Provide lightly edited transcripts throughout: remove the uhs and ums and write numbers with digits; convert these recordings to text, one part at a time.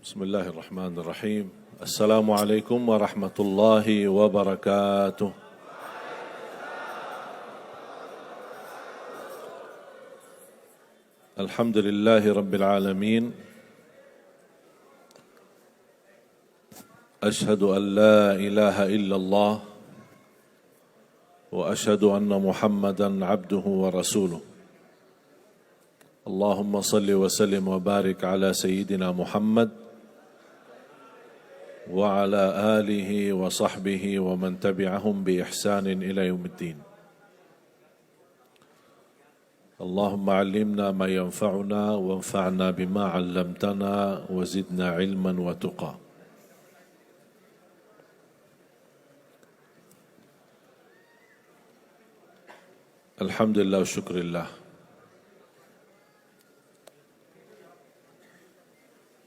بسم الله الرحمن الرحيم. السلام عليكم ورحمة الله وبركاته. الحمد لله رب العالمين. أشهد أن لا إله إلا الله وأشهد أن محمدا عبده ورسوله. اللهم صل وسلم وبارك على سيدنا محمد وعلى آله وصحبه ومن تبعهم بإحسان إلى يوم الدين. اللهم علمنا ما ينفعنا وانفعنا بما علمتنا وزدنا علما وتقى. Alhamdulillah, syukurillah.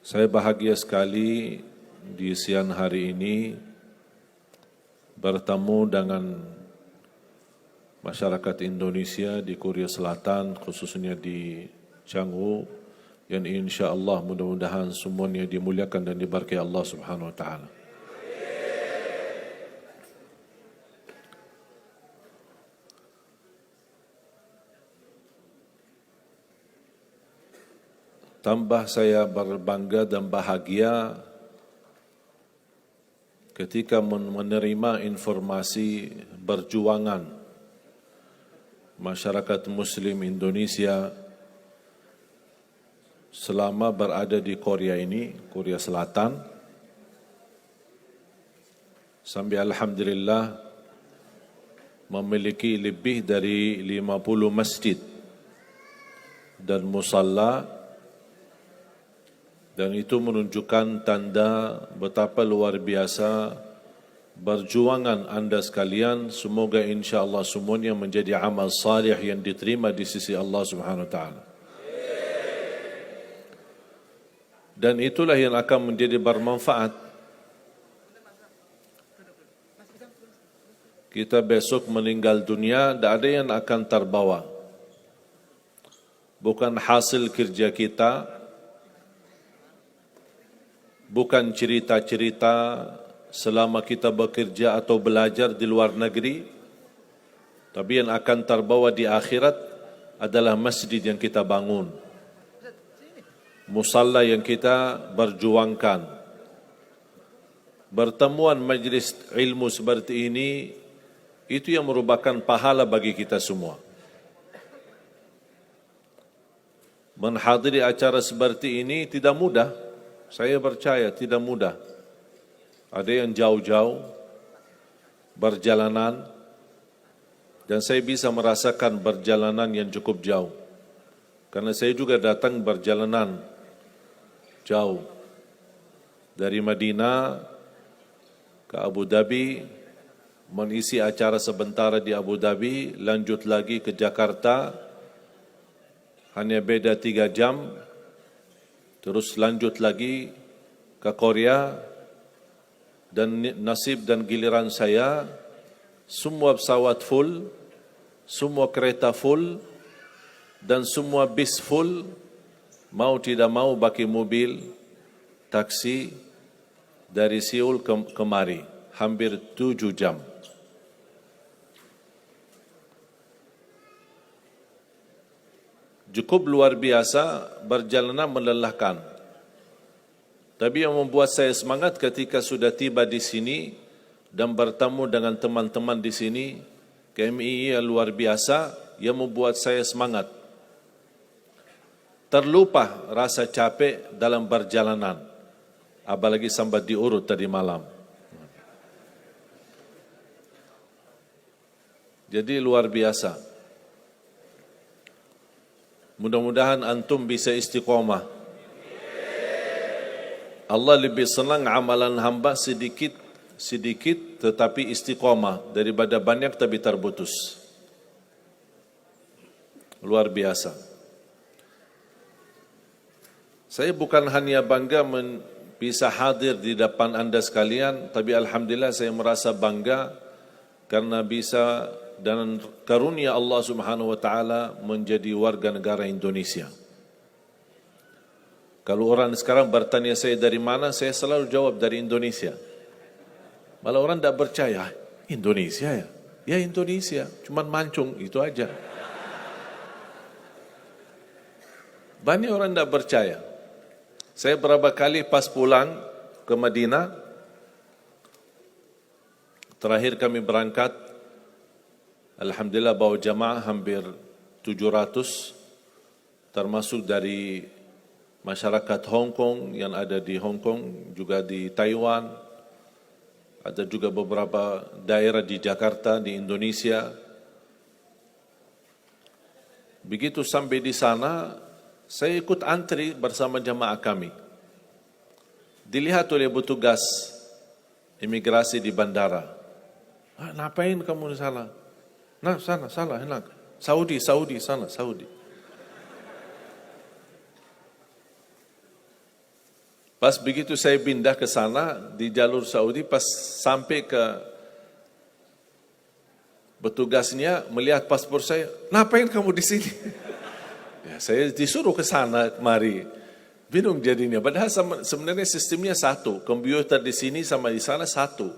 Saya bahagia sekali di siang hari ini bertemu dengan masyarakat Indonesia di Korea Selatan, khususnya di Canggu, yang insya-Allah mudah-mudahan semuanya dimuliakan dan diberkahi Allah Subhanahu wa taala. Tambah saya berbangga dan bahagia ketika menerima informasi perjuangan masyarakat Muslim Indonesia selama berada di Korea ini, Korea Selatan, sampai alhamdulillah memiliki lebih dari 50 masjid dan musalla. Dan itu menunjukkan tanda betapa luar biasa perjuangan anda sekalian. Semoga insya-Allah semuanya menjadi amal salih yang diterima di sisi Allah Subhanahu wa taala. Dan itulah yang akan menjadi bermanfaat. Kita besok meninggal dunia, tidak ada yang akan terbawa. Bukan hasil kerja kita, bukan cerita-cerita selama kita bekerja atau belajar di luar negeri, tapi yang akan terbawa di akhirat adalah masjid yang kita bangun, musalla yang kita berjuangkan. Pertemuan majlis ilmu seperti ini, itu yang merupakan pahala bagi kita semua. Menghadiri acara seperti ini tidak mudah. Saya percaya tidak mudah. Ada yang jauh-jauh berjalanan, dan saya bisa merasakan perjalanan yang cukup jauh. Karena saya juga datang berjalanan jauh. Dari Madinah ke Abu Dhabi, mengisi acara sebentar di Abu Dhabi, lanjut lagi ke Jakarta, hanya beda 3 jam, terus lanjut lagi ke Korea, dan nasib dan giliran saya, semua pesawat full, semua kereta full, dan semua bis full, mau tidak mau pakai mobil, taksi, dari Seoul kemari, hampir 7 jam. Cukup luar biasa, perjalanan melelahkan. Tapi yang membuat saya semangat ketika sudah tiba di sini dan bertemu dengan teman-teman di sini, KMII yang luar biasa, yang membuat saya semangat. Terlupa rasa capek dalam perjalanan, apalagi sampai diurut tadi malam. Jadi luar biasa. Mudah-mudahan antum bisa istiqomah. Allah lebih senang amalan hamba sedikit tetapi istiqomah daripada banyak tapi terputus. Luar biasa. Saya bukan hanya bangga bisa hadir di depan anda sekalian, tapi alhamdulillah saya merasa bangga karena bisa dan karunia Allah Subhanahu wa taala menjadi warga negara Indonesia. Kalau orang sekarang bertanya saya dari mana, saya selalu jawab dari Indonesia. Malah orang tidak percaya, Indonesia ya? Ya Indonesia, cuman mancung, itu aja. Banyak orang tidak percaya. Saya berapa kali pas pulang ke Madinah, terakhir kami berangkat, alhamdulillah bawa jamaah hampir 700, termasuk dari masyarakat Hong Kong yang ada di Hong Kong, juga di Taiwan, ada juga beberapa daerah di Jakarta, di Indonesia. Begitu sampai di sana, saya ikut antri bersama jamaah kami. Dilihat oleh petugas imigrasi di bandara. Ngapain kamu di sana? Nah, sana, enak. Saudi, sana, Saudi. Pas begitu saya pindah ke sana, di jalur Saudi, pas sampai ke petugasnya, melihat paspor saya, ngapain kamu di sini? Ya, saya disuruh ke sana kemari. Bingung jadinya. Padahal sebenarnya sistemnya satu. Komputer di sini sama di sana satu.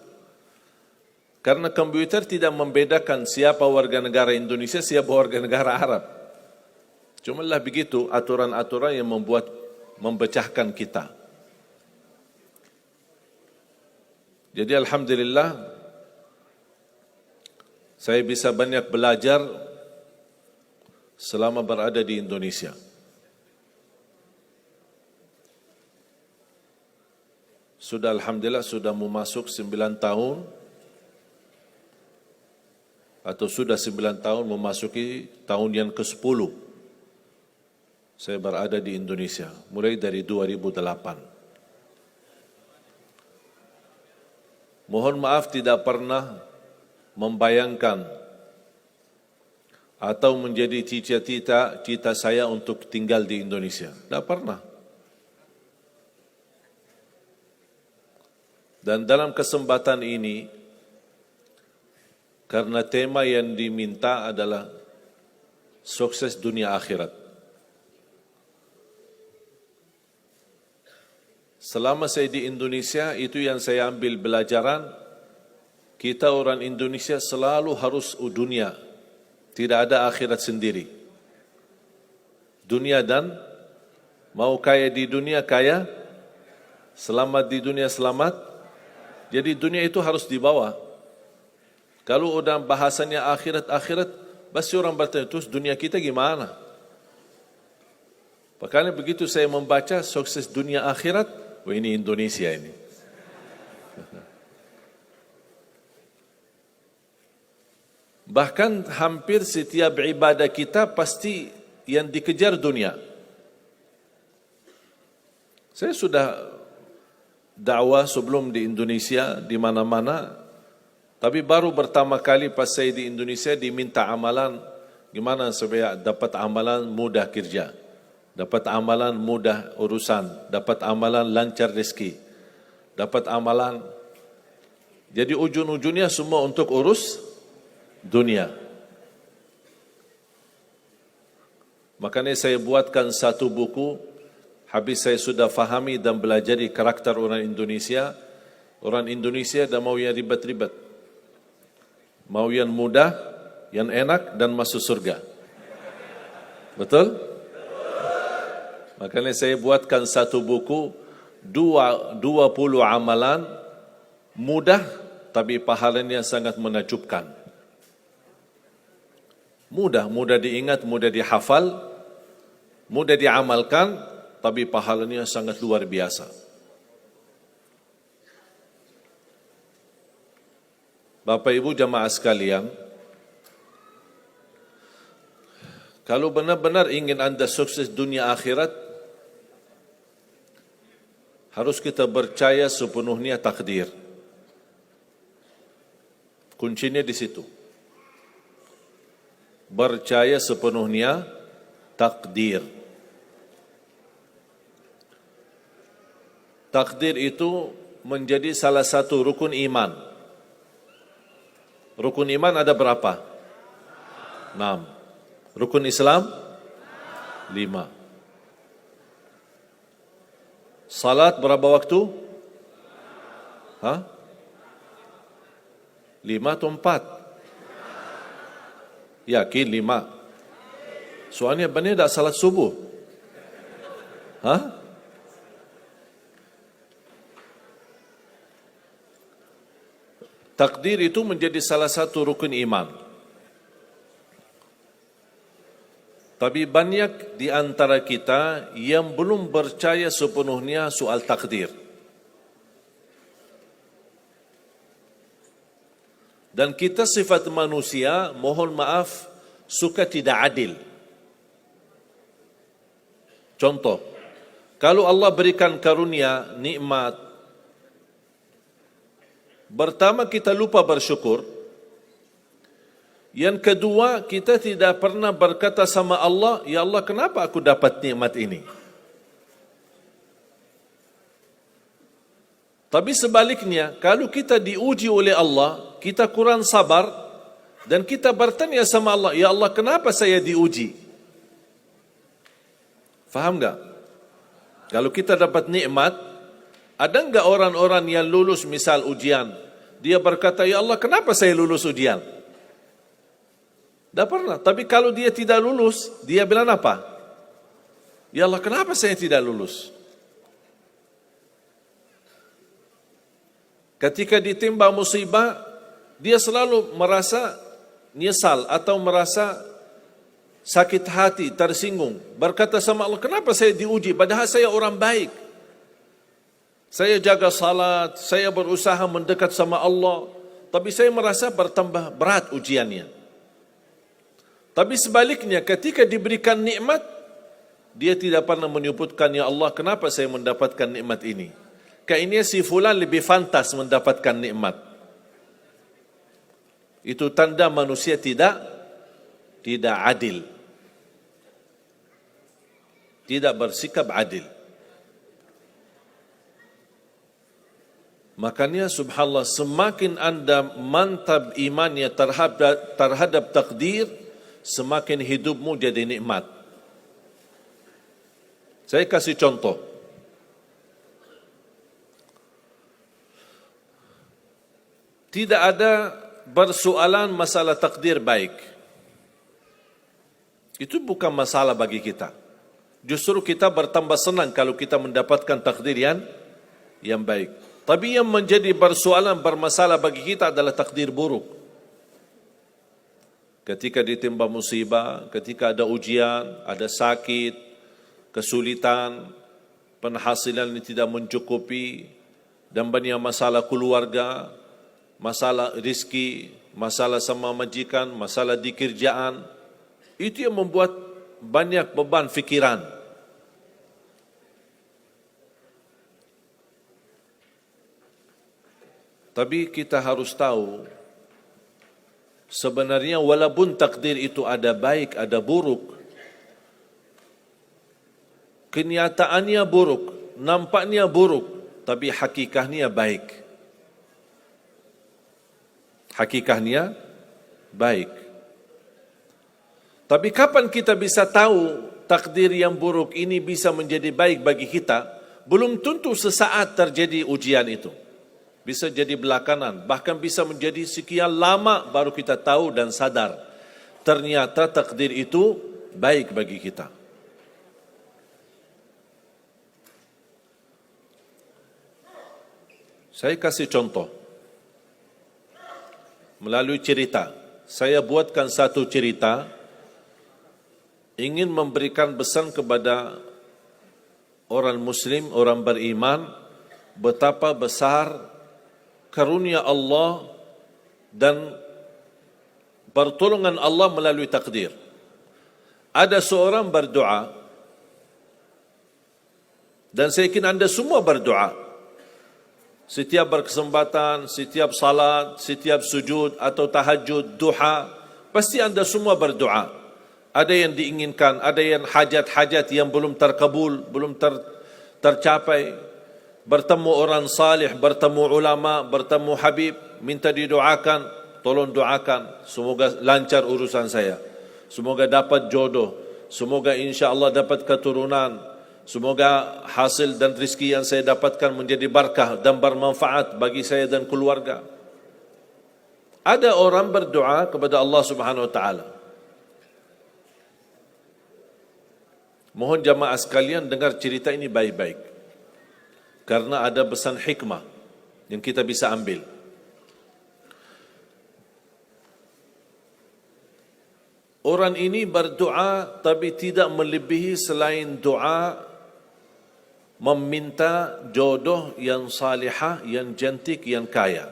Karena komputer tidak membedakan siapa warga negara Indonesia, siapa warga negara Arab. Cumalah begitu aturan-aturan yang memecahkan kita. Jadi alhamdulillah saya bisa banyak belajar selama berada di Indonesia. Sudah alhamdulillah sudah memasuk 9 tahun atau sudah 9 tahun memasuki tahun yang ke-10 saya berada di Indonesia mulai dari 2008. Mohon maaf tidak pernah membayangkan atau menjadi cita-cita saya untuk tinggal di Indonesia. Tidak pernah. Dan dalam kesempatan ini, karena tema yang diminta adalah sukses dunia akhirat. Selama saya di Indonesia, itu yang saya ambil pelajaran, kita orang Indonesia selalu harus dunia. Tidak ada akhirat sendiri. Dunia dan mau kaya di dunia kaya, selamat di dunia selamat. Jadi dunia itu harus dibawa. Kalau udah bahasanya akhirat, pasti orang bertanya, terus dunia kita gimana? Makanya begitu saya membaca sukses dunia akhirat, oh ini Indonesia ini. Bahkan hampir setiap ibadah kita pasti yang dikejar dunia. Saya sudah dakwah sebelum di Indonesia, di mana-mana, tapi baru pertama kali pas saya di Indonesia diminta amalan, gimana supaya dapat amalan mudah kerja. Dapat amalan mudah urusan, dapat amalan lancar rezeki, dapat amalan. Jadi ujung-ujungnya semua untuk urus dunia. Makanya saya buatkan satu buku, habis saya sudah fahami dan belajari karakter orang Indonesia. Orang Indonesia dah mau yang ribet-ribet. Mau yang mudah, yang enak dan masuk surga. Betul? Makanya saya buatkan satu buku 20 amalan mudah tapi pahalanya sangat menakjubkan. Mudah diingat, mudah dihafal, mudah diamalkan, tapi pahalanya sangat luar biasa. Bapak Ibu jamaah sekalian, kalau benar-benar ingin Anda sukses dunia akhirat, harus kita percaya sepenuhnya takdir. Kuncinya di situ. Percaya sepenuhnya takdir. Takdir itu menjadi salah satu rukun iman. Rukun iman ada berapa? 6. Rukun Islam? 5. Salat berapa waktu? Hah? 5 atau 4? Yakin 5? Soalnya benar tak salat subuh? Hah? Takdir itu menjadi salah satu rukun iman. Tapi banyak di antara kita yang belum percaya sepenuhnya soal takdir. Dan kita sifat manusia, mohon maaf, suka tidak adil. Contoh, kalau Allah berikan karunia, nikmat, pertama kita lupa bersyukur. Yang kedua, kita tidak pernah berkata sama Allah, ya Allah, kenapa aku dapat nikmat ini? Tapi sebaliknya, kalau kita diuji oleh Allah, kita kurang sabar dan kita bertanya sama Allah, ya Allah, kenapa saya diuji? Faham enggak? Kalau kita dapat nikmat, ada enggak orang-orang yang lulus misal ujian, dia berkata, ya Allah, kenapa saya lulus ujian? Tak pernah. Tapi kalau dia tidak lulus, dia bilang apa? Ya Allah, kenapa saya tidak lulus? Ketika ditimpa musibah, dia selalu merasa nyesal atau merasa sakit hati, tersinggung. Berkata sama Allah, kenapa saya diuji? Padahal saya orang baik. Saya jaga salat, saya berusaha mendekat sama Allah. Tapi saya merasa bertambah berat ujiannya. Tapi sebaliknya, ketika diberikan nikmat, dia tidak pernah menyebutkan, ya Allah, kenapa saya mendapatkan nikmat ini? Kayaknya si fulan lebih fantas mendapatkan nikmat. Itu tanda manusia tidak adil. Tidak bersikap adil. Makanya subhanallah, semakin anda mantap imannya terhadap takdir, semakin hidupmu jadi nikmat. Saya kasih contoh. Tidak ada persoalan masalah takdir baik. Itu bukan masalah bagi kita. Justru kita bertambah senang kalau kita mendapatkan takdir yang baik. Tapi yang menjadi persoalan bermasalah bagi kita adalah takdir buruk. Ketika ditimpa musibah, ketika ada ujian, ada sakit, kesulitan, penghasilan yang tidak mencukupi, dan banyak masalah keluarga, masalah rezeki, masalah sama majikan, masalah di kerjaan, itu yang membuat banyak beban fikiran. Tapi kita harus tahu, sebenarnya walaupun takdir itu ada baik, ada buruk, kenyataannya buruk, nampaknya buruk, tapi hakikahnya baik. Hakikahnya baik. Tapi kapan kita bisa tahu takdir yang buruk ini bisa menjadi baik bagi kita? Belum tentu sesaat terjadi ujian itu. Bisa jadi belakangan, bahkan bisa menjadi sekian lama baru kita tahu dan sadar. Ternyata takdir itu baik bagi kita. Saya kasih contoh. Melalui cerita. Saya buatkan satu cerita, ingin memberikan pesan kepada orang muslim, orang beriman, betapa besar karunia Allah dan pertolongan Allah melalui takdir. Ada seorang berdoa, dan saya yakin anda semua berdoa. Setiap berkesempatan, setiap salat, setiap sujud atau tahajud, duha, pasti anda semua berdoa. Ada yang diinginkan, ada yang hajat-hajat yang belum terkabul, belum tercapai. Bertemu orang salih, bertemu ulama, bertemu habib, minta didoakan, tolong doakan, semoga lancar urusan saya, semoga dapat jodoh, semoga insya Allah dapat keturunan, Semoga hasil dan rezeki yang saya dapatkan menjadi berkah dan bermanfaat bagi saya dan keluarga. Ada orang berdoa kepada Allah Subhanahu wa taala. Mohon jamaah sekalian dengar cerita ini baik-baik. Karena ada pesan hikmah yang kita bisa ambil. Orang ini berdoa tapi tidak melebihi selain doa meminta jodoh yang salihah, yang cantik, yang kaya.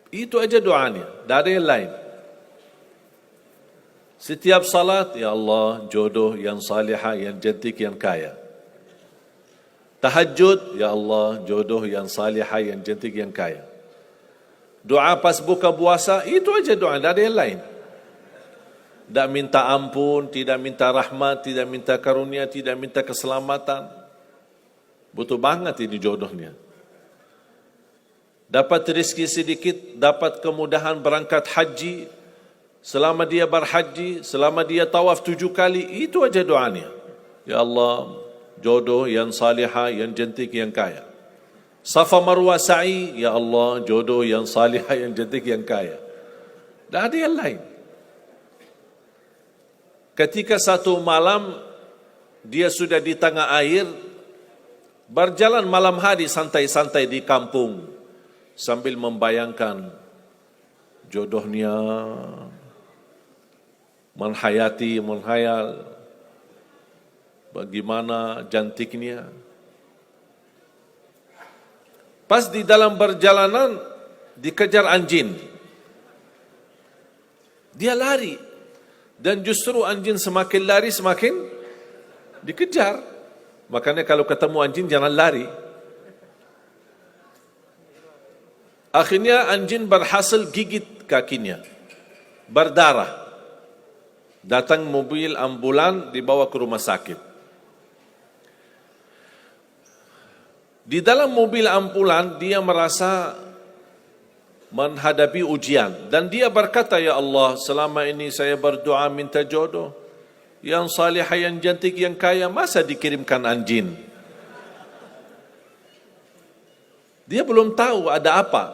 Itu aja doanya, tak ada yang lain. Setiap salat, ya Allah, jodoh yang salihah, yang cantik, yang kaya. Tahajud, ya Allah, jodoh yang salihah, yang cantik, yang kaya. Doa pas buka puasa, itu aja doa, tak ada yang lain. Tak minta ampun, tidak minta rahmat, tidak minta karunia, tidak minta keselamatan. Butuh banget ini jodohnya. Dapat rezeki sedikit, dapat kemudahan berangkat haji. Selama dia berhaji, selama dia tawaf 7 kali, itu aja doanya. Ya Allah, jodoh yang salihah, yang cantik, yang kaya. Safa Marwah sa'i, ya Allah, jodoh yang salihah, yang cantik, yang kaya. Tak ada yang lain. Ketika satu malam dia sudah di tengah air, berjalan malam hari santai-santai di kampung sambil membayangkan jodohnya, menghayal bagaimana cantiknya. Pas di dalam perjalanan dikejar anjing. Dia lari. Dan justru anjing semakin lari semakin dikejar. Makanya kalau ketemu anjing jangan lari. Akhirnya anjing berhasil gigit kakinya, berdarah. Datang mobil ambulan dibawa ke rumah sakit. Di dalam mobil ambulan dia merasa menghadapi ujian. Dan dia berkata, ya Allah, selama ini saya berdoa minta jodoh yang salihah, yang cantik, yang kaya, masa dikirimkan anjing? Dia belum tahu ada apa.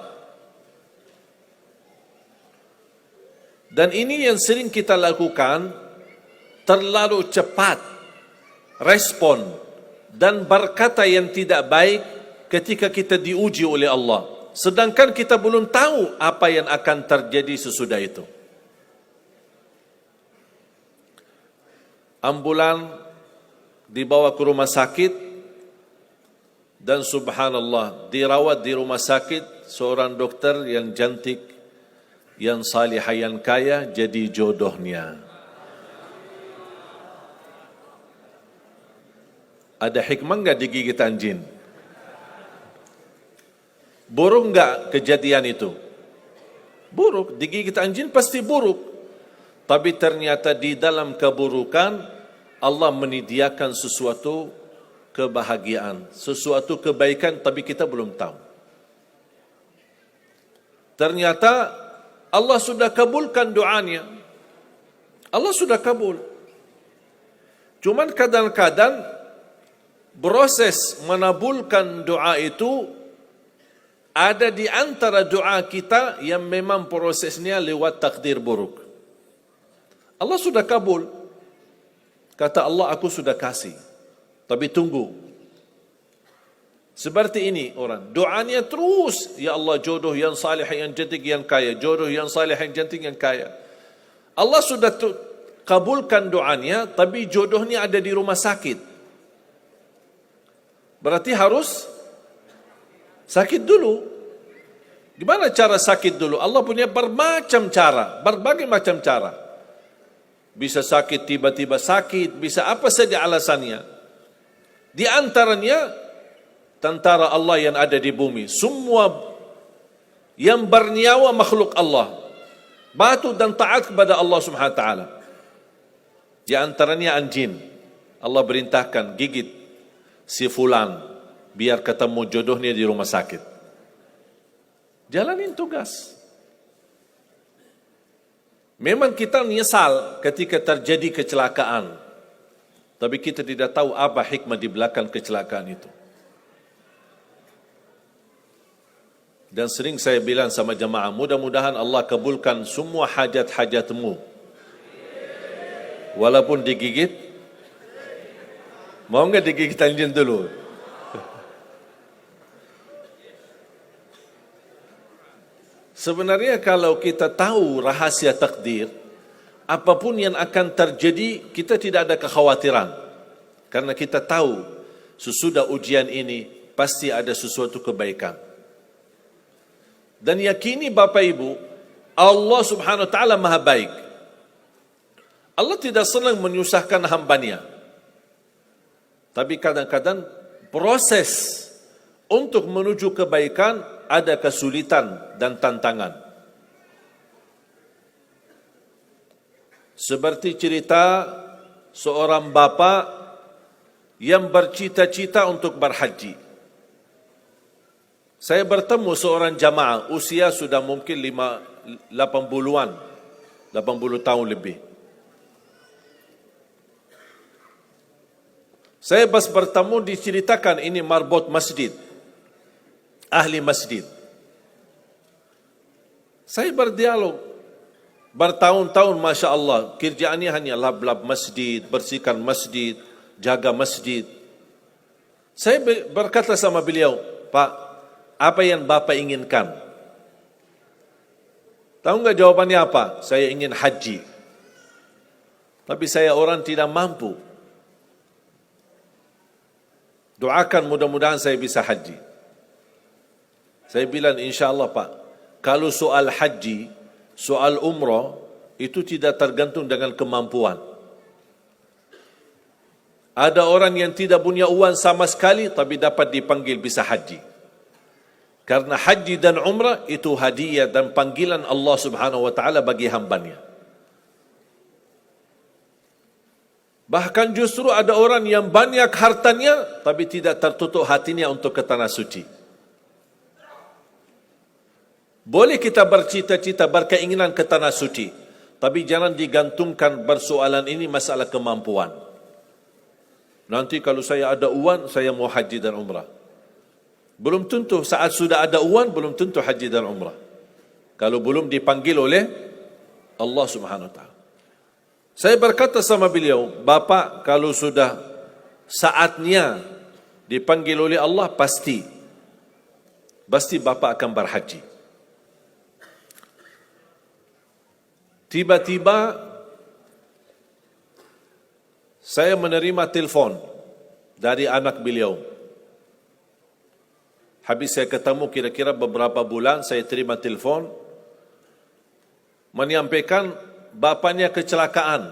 Dan ini yang sering kita lakukan, terlalu cepat respon dan berkata yang tidak baik ketika kita diuji oleh Allah. Sedangkan kita belum tahu apa yang akan terjadi sesudah itu. Ambulan dibawa ke rumah sakit dan subhanallah dirawat di rumah sakit seorang dokter yang cantik, yang salihah, yang kaya, jadi jodohnya. Ada hikmah enggak digigit anjing? Buruk enggak kejadian itu? Buruk, digigit anjing pasti buruk. Tapi ternyata di dalam keburukan Allah menyediakan sesuatu kebahagiaan, sesuatu kebaikan, tapi kita belum tahu. Ternyata Allah sudah kabulkan doanya. Allah sudah kabul. Cuman kadang-kadang proses menabulkan doa itu ada di antara doa kita yang memang prosesnya lewat takdir buruk. Allah sudah kabul. Kata Allah, aku sudah kasih. Tapi tunggu. Seperti ini orang, doanya terus, ya Allah, jodoh yang salih, yang cantik, yang kaya, jodoh yang salih, yang cantik, yang kaya. Allah sudah kabulkan doanya, tapi jodohnya ada di rumah sakit. Berarti harus sakit dulu. Gimana cara sakit dulu? Allah punya bermacam cara, berbagai macam cara. Bisa sakit, tiba-tiba sakit, bisa apa saja alasannya. Di antaranya tentara Allah yang ada di bumi, semua yang bernyawa makhluk Allah, patuh dan taat kepada Allah Subhanahu wa taala. Di antaranya anjing. Allah perintahkan gigit si fulan biar ketemu jodohnya di rumah sakit. Jalanin tugas. Memang kita menyesal ketika terjadi kecelakaan. Tapi kita tidak tahu apa hikmah di belakang kecelakaan itu. Dan sering saya bilang sama jamaah, mudah-mudahan Allah kabulkan semua hajat-hajatmu. Walaupun digigit, mau enggak digigit anjing dulu? Sebenarnya kalau kita tahu rahasia takdir, apapun yang akan terjadi, kita tidak ada kekhawatiran. Karena kita tahu sesudah ujian ini pasti ada sesuatu kebaikan. Dan yakini Bapak Ibu, Allah Subhanahu wa taala Maha baik. Allah tidak senang menyusahkan hambanya. Tapi kadang-kadang proses untuk menuju kebaikan ada kesulitan dan tantangan. Seperti cerita seorang bapa yang bercita-cita untuk berhaji. Saya bertemu seorang jamaah, usia sudah mungkin 80-an, 80 tahun lebih. Saya pas bertemu diceritakan ini marbot masjid, ahli masjid. Saya berdialog, bertahun-tahun Masya Allah, kerjaannya hanya lap-lap masjid, bersihkan masjid, jaga masjid. Saya berkata sama beliau, Pak, apa yang Bapak inginkan? Tahu enggak jawabannya apa? Saya ingin haji. Tapi saya orang tidak mampu. Doakan mudah-mudahan saya bisa haji. Saya bilang insya-Allah Pak, kalau soal haji, soal umrah itu tidak tergantung dengan kemampuan. Ada orang yang tidak punya uang sama sekali tapi dapat dipanggil bisa haji. Karena haji dan umrah itu hadiah dan panggilan Allah Subhanahu wa taala bagi hambanya. Bahkan justru ada orang yang banyak hartanya tapi tidak tertutup hatinya untuk ke tanah suci. Boleh kita bercita-cita, berkeinginan ke tanah suci, tapi jangan digantungkan persoalan ini masalah kemampuan. Nanti kalau saya ada uang, saya mau haji dan umrah. Belum tentu saat sudah ada uang, belum tentu haji dan umrah. Kalau belum dipanggil oleh Allah Subhanahu wa taala. Saya berkata sama beliau, Bapak kalau sudah saatnya dipanggil oleh Allah, pasti Bapak akan berhaji. Tiba-tiba saya menerima telefon dari anak beliau. Habis saya ketemu kira-kira beberapa bulan, saya terima telefon menyampaikan bapaknya kecelakaan.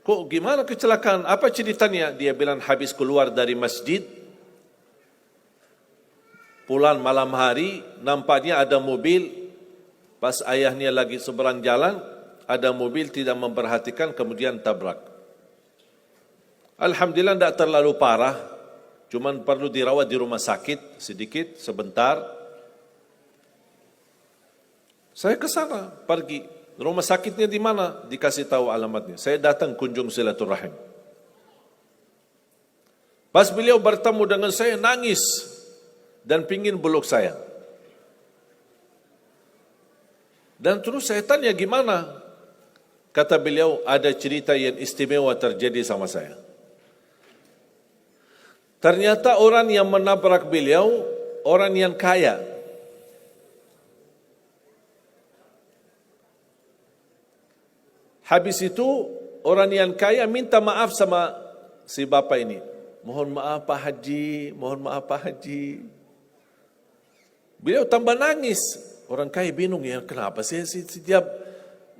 Kok gimana kecelakaan? Apa ceritanya? Dia bilang habis keluar dari masjid, pulang malam hari, nampaknya ada mobil, pas ayahnya lagi seberang jalan, ada mobil tidak memperhatikan, kemudian tabrak. Alhamdulillah tidak terlalu parah, cuman perlu dirawat di rumah sakit sedikit, sebentar. Saya ke sana, pergi. Rumah sakitnya di mana? Dikasih tahu alamatnya. Saya datang kunjung silaturahim. Pas beliau bertemu dengan saya, nangis dan pingin peluk saya. Dan terus saya tanya gimana? Kata beliau, ada cerita yang istimewa terjadi sama saya. Ternyata orang yang menabrak beliau, orang yang kaya. Habis itu orang yang kaya minta maaf sama si bapak ini. Mohon maaf Pak Haji, mohon maaf Pak Haji. Beliau tambah nangis. Orang kaya bingung, ya kenapa sih setiap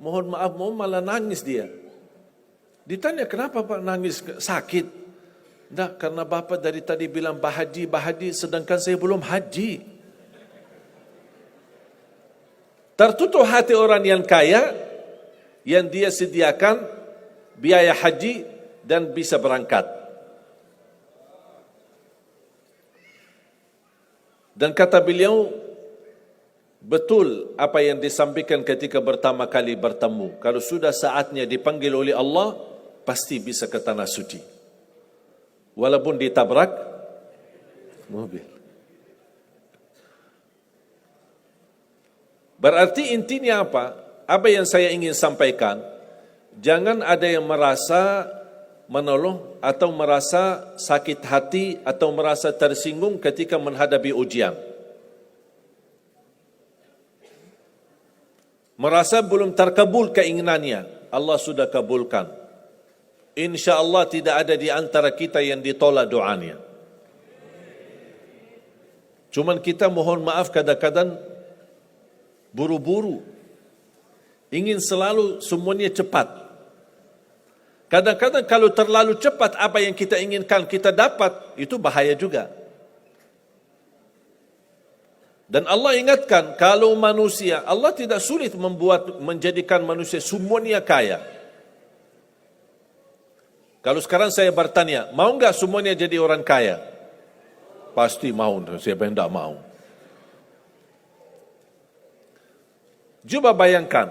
mohon maaf malah nangis dia. Ditanya kenapa Pak nangis, sakit? Tidak, karena bapak dari tadi bilang Pak Haji, sedangkan saya belum haji. Tertutup hati orang yang kaya, yang dia sediakan biaya haji dan bisa berangkat. Dan kata beliau, betul apa yang disampaikan ketika pertama kali bertemu. Kalau sudah saatnya dipanggil oleh Allah, pasti bisa ke tanah suci. Walaupun ditabrak mobil. Berarti intinya apa? Apa yang saya ingin sampaikan, jangan ada yang merasa menolong atau merasa sakit hati atau merasa tersinggung ketika menghadapi ujian. Merasa belum terkabul keinginannya, Allah sudah kabulkan. InsyaAllah tidak ada di antara kita yang ditolak doanya. Cuman kita mohon maaf kadang-kadang buru-buru, ingin selalu semuanya cepat. Kadang-kadang kalau terlalu cepat apa yang kita inginkan kita dapat, itu bahaya juga. Dan Allah ingatkan, kalau manusia, Allah tidak sulit menjadikan manusia semuanya kaya. Kalau sekarang saya bertanya, mau enggak semuanya jadi orang kaya? Pasti mau, siapa yang tidak mau? Coba bayangkan,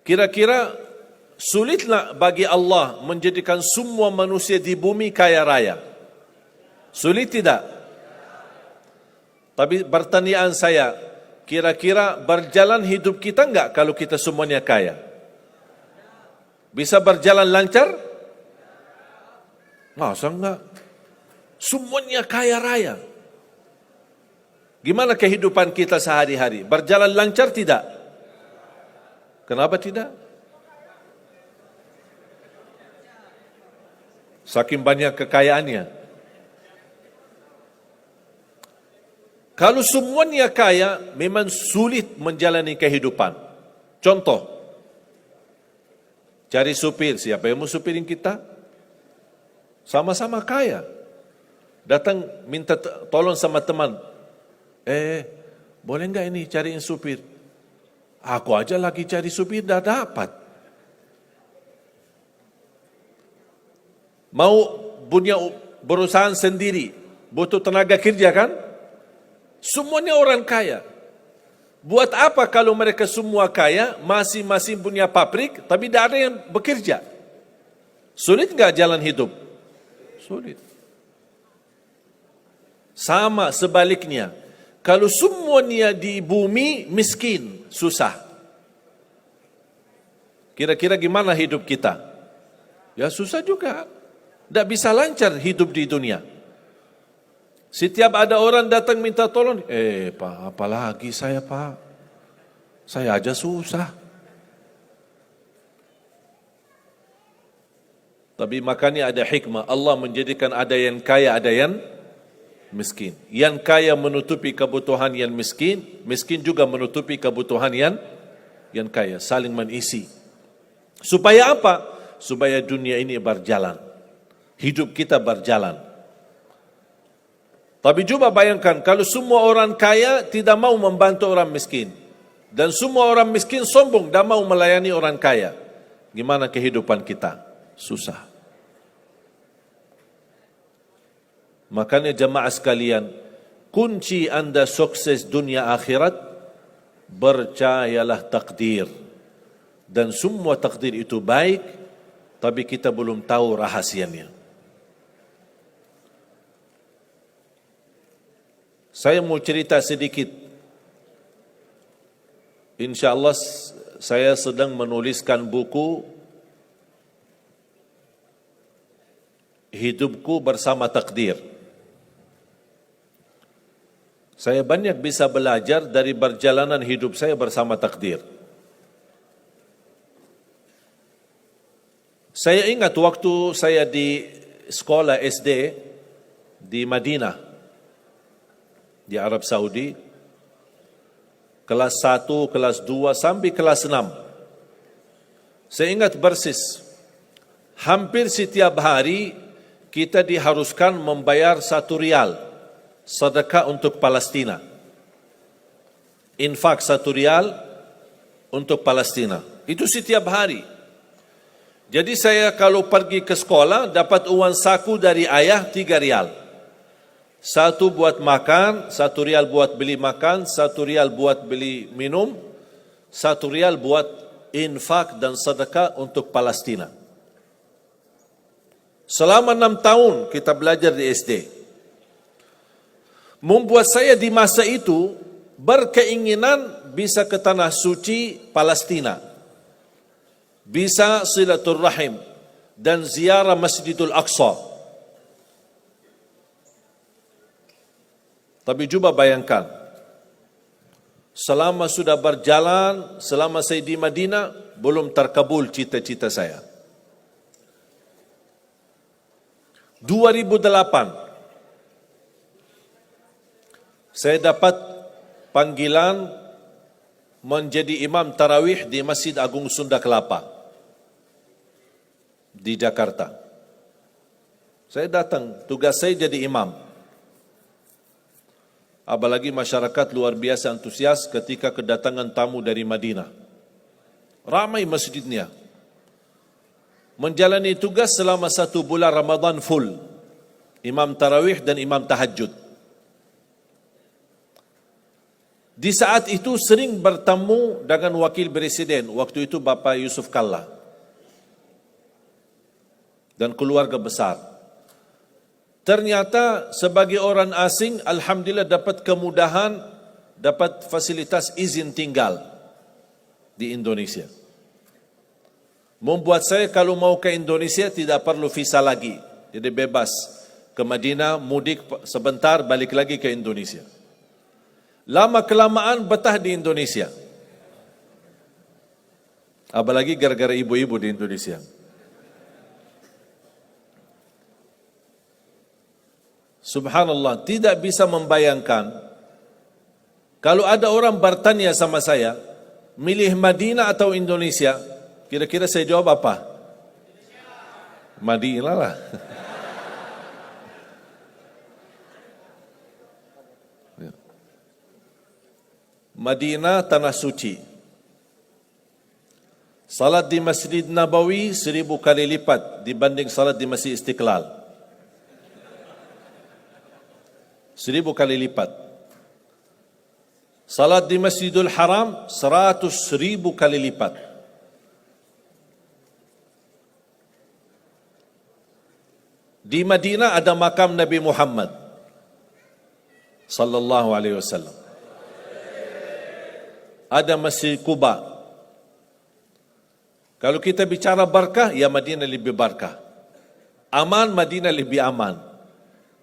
kira-kira sulitlah bagi Allah menjadikan semua manusia di bumi kaya raya? Sulit tidak? Tapi pertanyaan saya, kira-kira berjalan hidup kita enggak kalau kita semuanya kaya? Bisa berjalan lancar? Masa enggak? Semuanya kaya raya. Gimana kehidupan kita sehari-hari? Berjalan lancar tidak? Kenapa tidak? Saking banyak kekayaannya. Kalau semuanya kaya, memang sulit menjalani kehidupan. Contoh, cari supir, siapa yang mau supirin kita? Sama-sama kaya. Datang minta tolong sama teman, boleh enggak ini cariin supir? Aku aja lagi cari supir, dah dapat. Mau punya perusahaan sendiri, butuh tenaga kerja kan? Semuanya orang kaya. Buat apa kalau mereka semua kaya, masing-masing punya pabrik, tapi tidak ada yang bekerja? Sulit enggak jalan hidup? Sulit. Sama sebaliknya, kalau semuanya di bumi miskin, susah. Kira-kira gimana hidup kita? Ya susah juga. Tidak bisa lancar hidup di dunia. Setiap ada orang datang minta tolong, Pak, apalagi saya Pak? Saya aja susah. Tapi makanya ada hikmah, Allah menjadikan ada yang kaya, ada yang miskin. Yang kaya menutupi kebutuhan yang miskin, miskin juga menutupi kebutuhan yang kaya, saling mengisi. Supaya apa? Supaya dunia ini berjalan, hidup kita berjalan. Tapi coba bayangkan, kalau semua orang kaya tidak mau membantu orang miskin, dan semua orang miskin sombong, tidak mau melayani orang kaya, gimana kehidupan kita? Susah. Makanya jemaah sekalian, kunci anda sukses dunia akhirat, percayalah takdir. Dan semua takdir itu baik, tapi kita belum tahu rahasianya. Saya mau cerita sedikit. InsyaAllah saya sedang menuliskan buku Hidupku Bersama Takdir. Saya banyak bisa belajar dari perjalanan hidup saya bersama takdir. Saya ingat waktu saya di sekolah SD di Madinah, di Arab Saudi, kelas 1, kelas 2, sampai kelas 6. Saya ingat persis, hampir setiap hari kita diharuskan membayar 1 rial, sedekah untuk Palestina. Infak 1 rial untuk Palestina. Itu setiap hari. Jadi saya kalau pergi ke sekolah, dapat uang saku dari ayah 3 rial. 1 buat makan, 1 rial buat beli makan, 1 rial buat beli minum, 1 rial buat infak dan sedekah untuk Palestina. Selama 6 tahun kita belajar di SD. Membuat saya di masa itu berkeinginan bisa ke tanah suci Palestina, bisa silaturrahim dan ziarah Masjidul Aqsa. Tapi cuba bayangkan, selama sudah berjalan, selama saya di Madinah, belum terkabul cita-cita saya. 2008, saya dapat panggilan menjadi imam tarawih di Masjid Agung Sunda Kelapa di Jakarta. Saya datang, tugas saya jadi imam. Apalagi masyarakat luar biasa antusias ketika kedatangan tamu dari Madinah. Ramai masjidnya. Menjalani tugas selama 1 bulan Ramadan full. Imam tarawih dan imam tahajud. Di saat itu sering bertemu dengan wakil presiden. Waktu itu Bapak Yusuf Kalla. Dan keluarga besar. Ternyata sebagai orang asing, alhamdulillah dapat kemudahan, dapat fasilitas izin tinggal di Indonesia. Membuat saya kalau mau ke Indonesia tidak perlu visa lagi. Jadi bebas ke Madinah, mudik sebentar, balik lagi ke Indonesia. Lama-kelamaan betah di Indonesia. Apalagi gara-gara ibu-ibu di Indonesia. Subhanallah, tidak bisa membayangkan kalau ada orang bertanya sama saya, milih Madinah atau Indonesia, kira-kira saya jawab apa? Madinah lah. Madinah tanah suci. Salat di Masjid Nabawi 1000 kali lipat dibanding salat di Masjid Istiqlal. 1000 kali lipat. Salat di Masjidul Haram 100.000 kali lipat. Di Madinah ada makam Nabi Muhammad sallallahu alaihi wasallam. Ada Masjid Quba. Kalau kita bicara barakah, ya Madinah lebih barakah. Aman, Madinah lebih aman.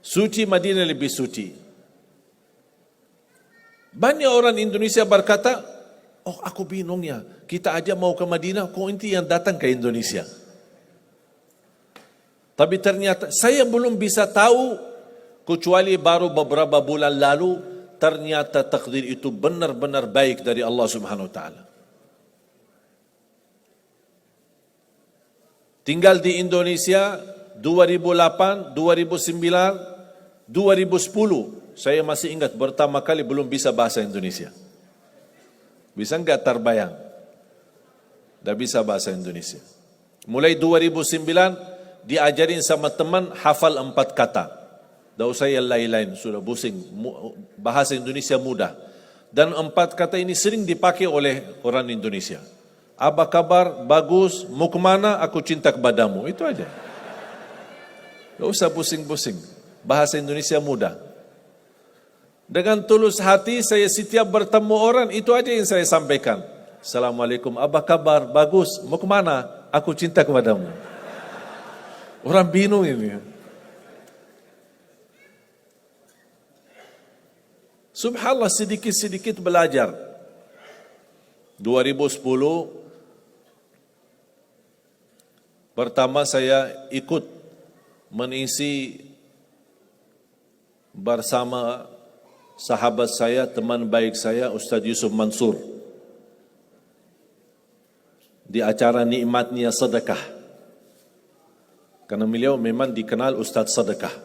Suci, Madinah lebih suci. Banyak orang Indonesia berkata, oh aku bingung ya, kita aja mau ke Madinah, kok inti yang datang ke Indonesia. Tapi ternyata saya belum bisa tahu, kecuali baru beberapa bulan lalu, ternyata takdir itu benar-benar baik dari Allah Subhanahu Wa Taala. Tinggal di Indonesia 2008, 2009, 2010, saya masih ingat pertama kali belum bisa bahasa Indonesia. Bisa enggak terbayang? Dah bisa bahasa Indonesia. Mulai 2009 diajarin sama teman hafal 4 kata. Dah usah yang lain-lain, sudah pusing. Bahasa Indonesia mudah. Dan 4 kata ini sering dipakai oleh orang Indonesia. Apa kabar? Bagus. Mau kemana? Aku cinta kepadamu. Itu aja. Dah usah pusing-pusing. Bahasa Indonesia mudah. Dengan tulus hati saya setiap bertemu orang, itu aja yang saya sampaikan. Assalamualaikum, apa kabar? Bagus. Mau kemana? Aku cinta kepadamu. Orang bingung ini. Subhanallah, sedikit-sedikit belajar. 2010 pertama saya ikut mengisi bersama sahabat saya, teman baik saya, Ustaz Yusuf Mansur, di acara nikmatnya sedekah. Karena beliau memang dikenal Ustaz sedekah.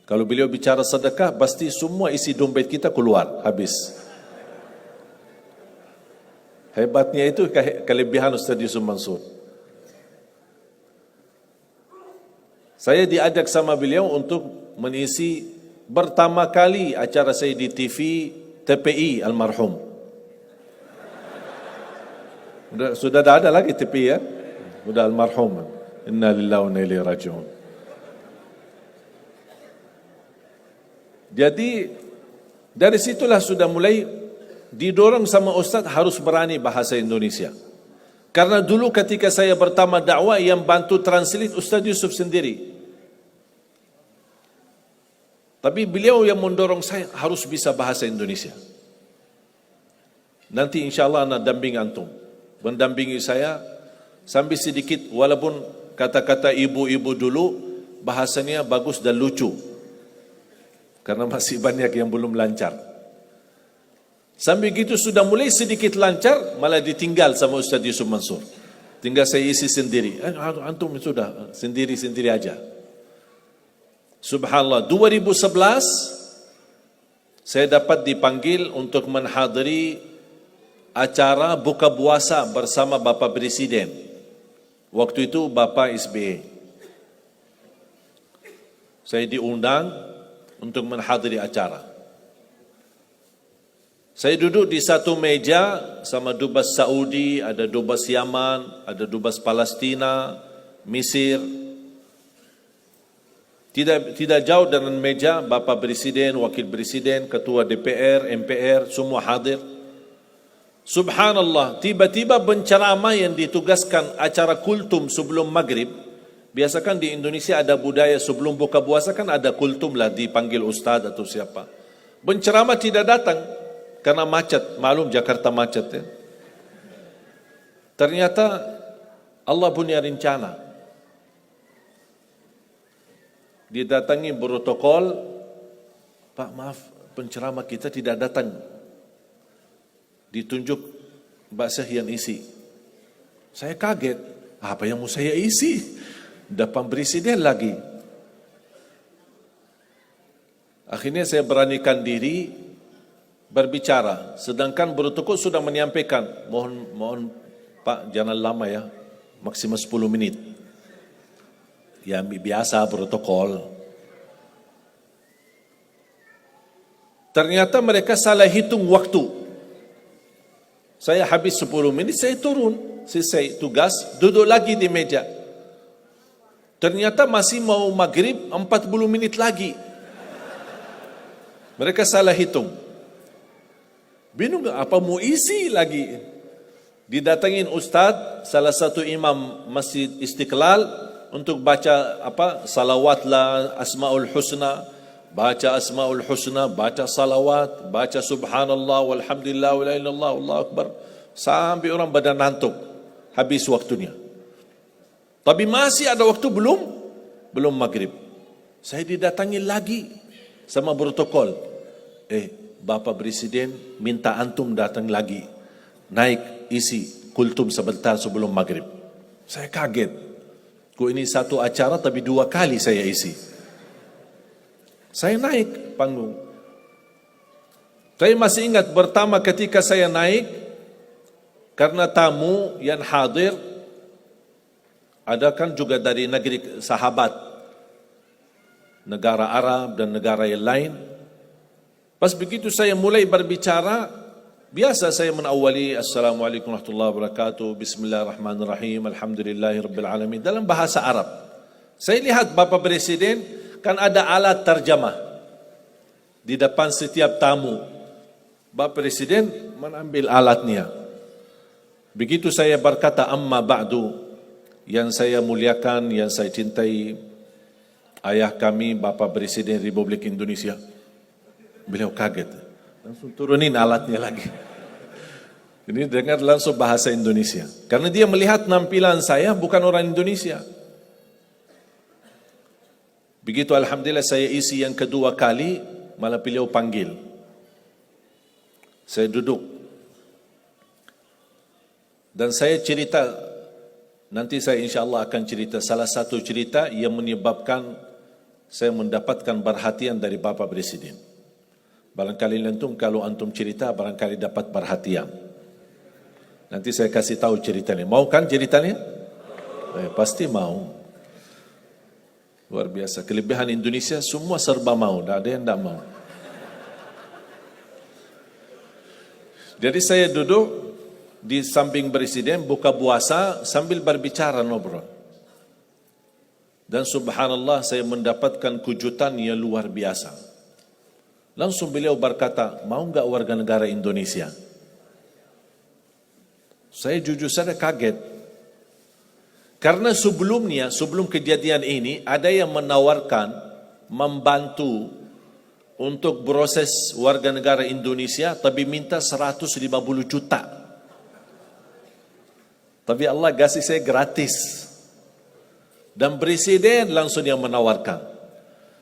Kalau beliau bicara sedekah, pasti semua isi dompet kita keluar, habis. Hebatnya itu kelebihan Ustaz Yusuf Mansur. Saya diajak sama beliau untuk mengisi pertama kali acara saya di TV TPI almarhum. Sudah tak ada lagi tepi ya. Sudah almarhum. Inna lillahi wa inna ilaihi raji'un. Jadi dari situlah sudah mulai didorong sama Ustaz harus berani bahasa Indonesia. Karena dulu ketika saya pertama dakwah yang bantu translate Ustaz Yusuf sendiri. Tapi beliau yang mendorong saya harus bisa bahasa Indonesia. Nanti insyaAllah anak damping antum. Mendampingi saya sambil sedikit walaupun kata-kata ibu-ibu dulu bahasanya bagus dan lucu. Karena masih banyak yang belum lancar. Sambil gitu sudah mulai sedikit lancar, malah ditinggal sama Ustaz Yusuf Mansur. Tinggal saya isi sendiri. Antum sudah sendiri-sendiri aja. Subhanallah, 2011 saya dapat dipanggil untuk menghadiri acara buka puasa bersama Bapak Presiden. Waktu itu Bapak SBY. Saya diundang untuk menghadiri acara. Saya duduk di satu meja sama dubes Saudi, ada dubes Yaman, ada dubes Palestina, Mesir. Tidak jauh dengan meja Bapak Presiden, Wakil Presiden, Ketua DPR, MPR, semua hadir. Subhanallah, tiba-tiba penceramah yang ditugaskan acara kultum sebelum maghrib. Biasakan di Indonesia ada budaya sebelum buka puasa kan ada kultum lah, dipanggil ustaz atau siapa. Penceramah tidak datang karena macet, maklum Jakarta macet ya. Ternyata Allah punya rencana. Didatangi protokol, Pak maaf penceramah kita tidak datang. Ditunjuk Mbak Syah yang isi. Saya kaget, apa yang mau saya isi? Depan presiden lagi. Akhirnya saya beranikan diri berbicara. Sedangkan protokol sudah menyampaikan, mohon Pak jangan lama ya, maksimal 10 menit. Ya biasa protokol. Ternyata mereka salah hitung waktu. Saya habis 10 menit, saya turun. Selesai tugas, duduk lagi di meja. Ternyata masih mau maghrib 40 menit lagi. Mereka salah hitung. Bingung apa mau isi lagi. Didatangin Ustaz, salah satu imam Masjid Istiqlal untuk baca salawat lah, Asmaul Husna. Baca Asmaul Husna, baca salawat, baca subhanallah, walhamdulillah, wa la ilaha illallah, Allahu Akbar. Sampai orang badan ngantuk. Habis waktunya. Tapi masih ada waktu belum maghrib. Saya didatangi lagi sama protokol. Bapak Presiden minta antum datang lagi. Naik isi kultum sebentar sebelum maghrib. Saya kaget. Kok ini satu acara tapi 2 kali saya isi. Saya naik panggung. Saya masih ingat pertama ketika saya naik, karena tamu yang hadir ada kan juga dari negeri sahabat, negara Arab dan negara yang lain. Pas begitu saya mulai berbicara, biasa saya menawali Assalamualaikum warahmatullahi wabarakatuh, Bismillahirrahmanirrahim, Alhamdulillahirabbil alamin dalam bahasa Arab. Saya lihat Bapak Presiden kan ada alat terjemah di depan setiap tamu. Bapak Presiden mengambil alatnya. Begitu saya berkata amma ba'du, yang saya muliakan, yang saya cintai, ayah kami Bapak Presiden Republik Indonesia. Beliau kaget, langsung turunin alatnya lagi. Ini dengar langsung bahasa Indonesia. Karena dia melihat nampilan saya bukan orang Indonesia. Begitu alhamdulillah saya isi yang kedua kali, malah beliau panggil. Saya duduk. Dan saya cerita, nanti saya insyaAllah akan cerita salah satu cerita yang menyebabkan saya mendapatkan perhatian dari Bapak Presiden. Barangkali antum kalau antum cerita barangkali dapat perhatian. Nanti saya kasih tahu ceritanya. Mau kan ceritanya? Pasti mau. Luar biasa. Kelebihan Indonesia semua serba mau. Tak ada yang tak mau. Jadi saya duduk. di samping presiden buka puasa sambil berbicara ngobrol. Dan subhanallah saya mendapatkan kejutan yang luar biasa. Langsung beliau berkata, mau enggak warga negara Indonesia? Saya jujur saja kaget. Karena sebelumnya, sebelum kejadian ini, ada yang menawarkan membantu untuk proses warga negara Indonesia, tapi minta 150 juta. Tapi Allah kasih saya gratis. Dan presiden langsung yang menawarkan.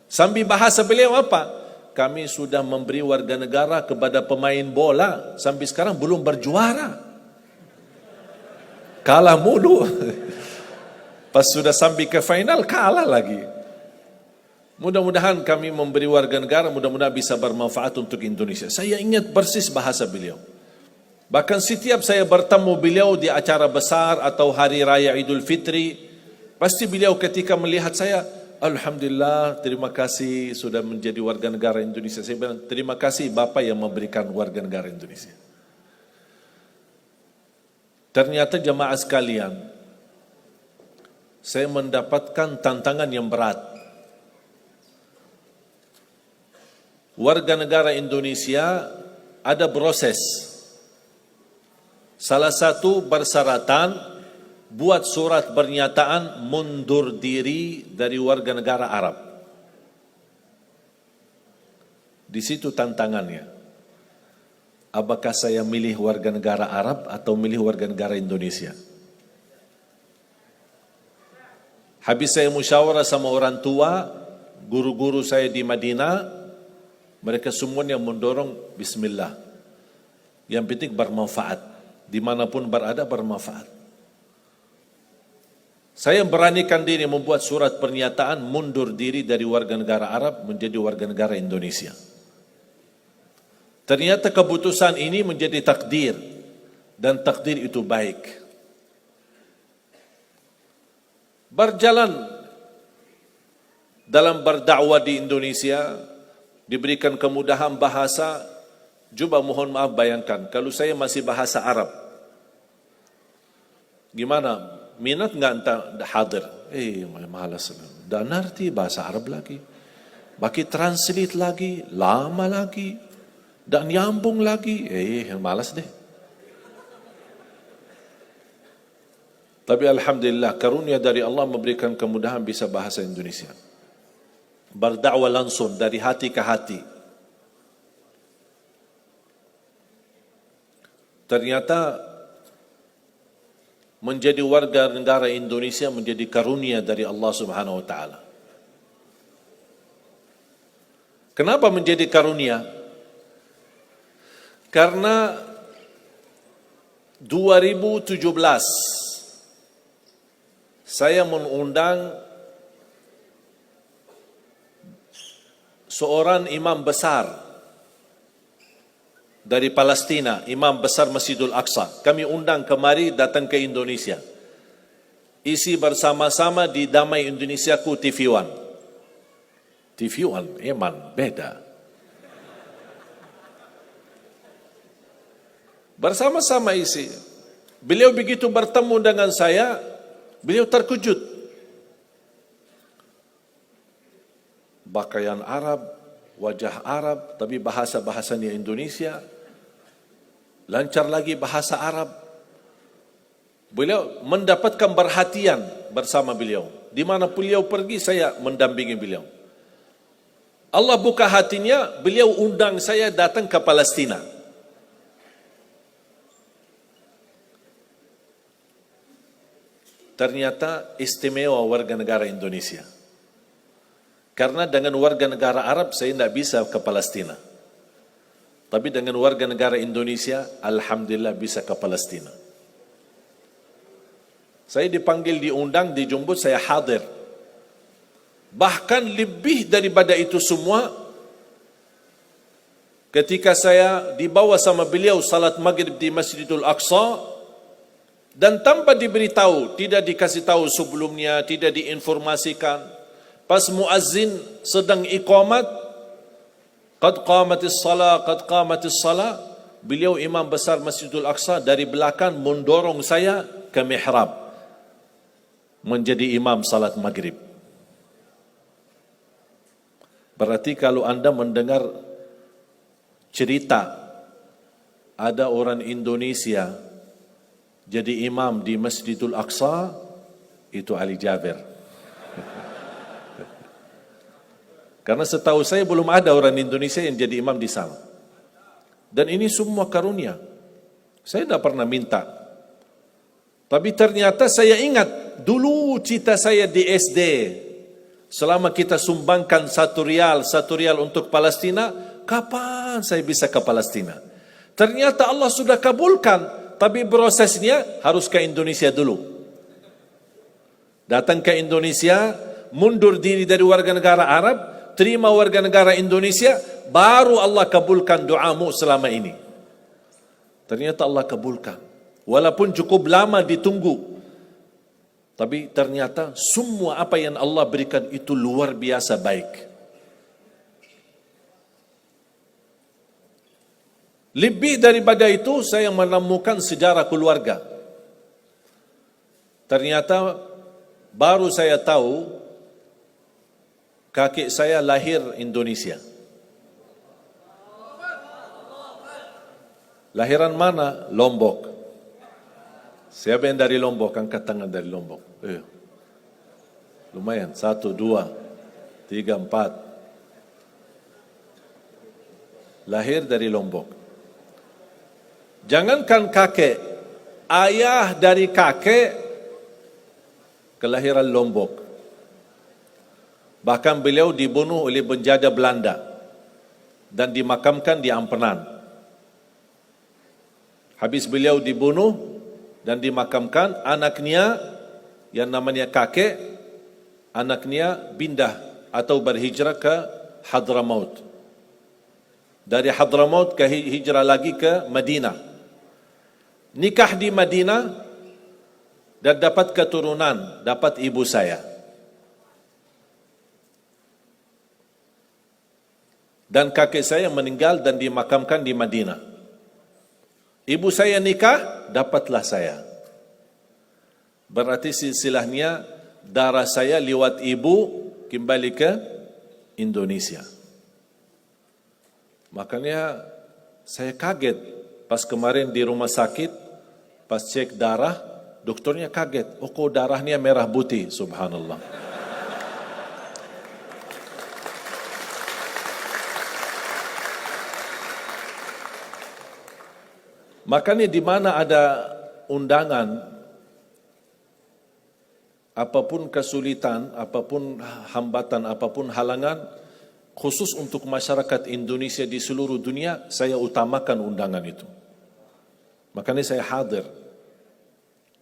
Sambil bahasa beliau apa? Kami sudah memberi warga negara kepada pemain bola, sampai sekarang belum berjuara. Kalah mulu. Pas sudah sampai ke final, kalah lagi. Mudah-mudahan kami memberi warga negara, mudah-mudahan bisa bermanfaat untuk Indonesia. Saya ingat persis bahasa beliau. Bahkan setiap saya bertemu beliau di acara besar atau hari raya Idul Fitri, pasti beliau ketika melihat saya, alhamdulillah, terima kasih sudah menjadi warga negara Indonesia. Saya bilang, terima kasih Bapak yang memberikan warga negara Indonesia. Ternyata jemaah sekalian, saya mendapatkan tantangan yang berat. Warga negara Indonesia ada proses. Salah satu persyaratan buat surat pernyataan mundur diri dari warga negara Arab. Di situ tantangannya. Apakah saya milih warga negara Arab atau milih warga negara Indonesia? Habis saya musyawarah sama orang tua, guru-guru saya di Madinah, mereka semuanya mendorong bismillah. Yang penting bermanfaat, dimanapun berada bermanfaat. Saya beranikan diri membuat surat pernyataan mundur diri dari warga negara Arab menjadi warga negara Indonesia. Ternyata keputusan ini menjadi takdir, dan takdir itu baik. Berjalan dalam berdakwah di Indonesia, diberikan kemudahan bahasa. Coba mohon maaf bayangkan, kalau saya masih bahasa Arab, gimana? Minat nggak entah hadir? Malas. Dan arti bahasa Arab lagi, bagi translate lagi, lama lagi, dan nyambung lagi. Malas deh. Tapi alhamdulillah karunia dari Allah memberikan kemudahan bisa bahasa Indonesia. Berdakwah langsung dari hati ke hati. Ternyata menjadi warga negara Indonesia menjadi karunia dari Allah Subhanahu wa taala. Kenapa menjadi karunia? Karena 2017 saya mengundang seorang imam besar dari Palestina, imam besar Masjidul Aqsa. Kami undang kemari datang ke Indonesia. Isi bersama-sama di Damai Indonesiaku TV One. TV One, eman, beda. Bersama-sama isi. Beliau begitu bertemu dengan saya, beliau terkejut. Pakaian Arab, wajah Arab, tapi bahasa-bahasanya Indonesia. Lancar lagi bahasa Arab. Beliau mendapatkan perhatian bersama beliau. Di mana beliau pergi, saya mendampingi beliau. Allah buka hatinya, beliau undang saya datang ke Palestina. Ternyata istimewa warga negara Indonesia. Karena dengan warga negara Arab saya tidak bisa ke Palestina. Tapi dengan warga negara Indonesia, alhamdulillah bisa ke Palestina. Saya dipanggil, diundang, dijemput, saya hadir. Bahkan lebih daripada itu semua, ketika saya dibawa sama beliau salat maghrib di Masjidul Aqsa, dan tanpa diberitahu, tidak dikasih tahu sebelumnya, tidak diinformasikan. Pas muazzin sedang iqamat, qad qamatis salah, qad qamatis salah, beliau imam besar Masjidul Aqsa, dari belakang mendorong saya ke mihrab menjadi imam salat maghrib. Berarti kalau Anda mendengar cerita ada orang Indonesia jadi imam di Masjidul Aqsa, itu Ali Jaber. Karena setahu saya belum ada orang Indonesia yang jadi imam di sana. Dan ini semua karunia. Saya tidak pernah minta. Tapi ternyata saya ingat, dulu cita saya di SD, selama kita sumbangkan satu rial untuk Palestina, kapan saya bisa ke Palestina? Ternyata Allah sudah kabulkan, tapi prosesnya harus ke Indonesia dulu. Datang ke Indonesia, mundur diri dari warga negara Arab, terima warga negara Indonesia, baru Allah kabulkan doamu selama ini. Ternyata Allah kabulkan. Walaupun cukup lama ditunggu, tapi ternyata semua apa yang Allah berikan itu luar biasa baik. Lebih daripada itu, saya menemukan sejarah keluarga. Ternyata baru saya tahu kakek saya lahir Indonesia. Lahiran mana? Lombok. Siapa yang dari Lombok? Angkat tangan dari Lombok. Lumayan. 1, 2, 3, 4. Lahir dari Lombok. Jangankan kakek, ayah dari kakek kelahiran Lombok. Bahkan beliau dibunuh oleh penjajah Belanda dan dimakamkan di Ampenan. Habis beliau dibunuh dan dimakamkan, anaknya yang namanya kakek, anaknya pindah atau berhijrah ke Hadramaut. Dari Hadramaut ke hijrah lagi ke Madinah. Nikah di Madinah dan dapat keturunan, dapat ibu saya. Dan kakek saya meninggal dan dimakamkan di Madinah. Ibu saya nikah, dapatlah saya. Berarti silsilahnya darah saya lewat ibu kembali ke Indonesia. Makanya saya kaget pas kemarin di rumah sakit, pas cek darah, dokternya kaget. Oh, kok darahnya merah putih, subhanallah. Makanya di mana ada undangan, apapun kesulitan, apapun hambatan, apapun halangan, khusus untuk masyarakat Indonesia di seluruh dunia, saya utamakan undangan itu. Makanya saya hadir.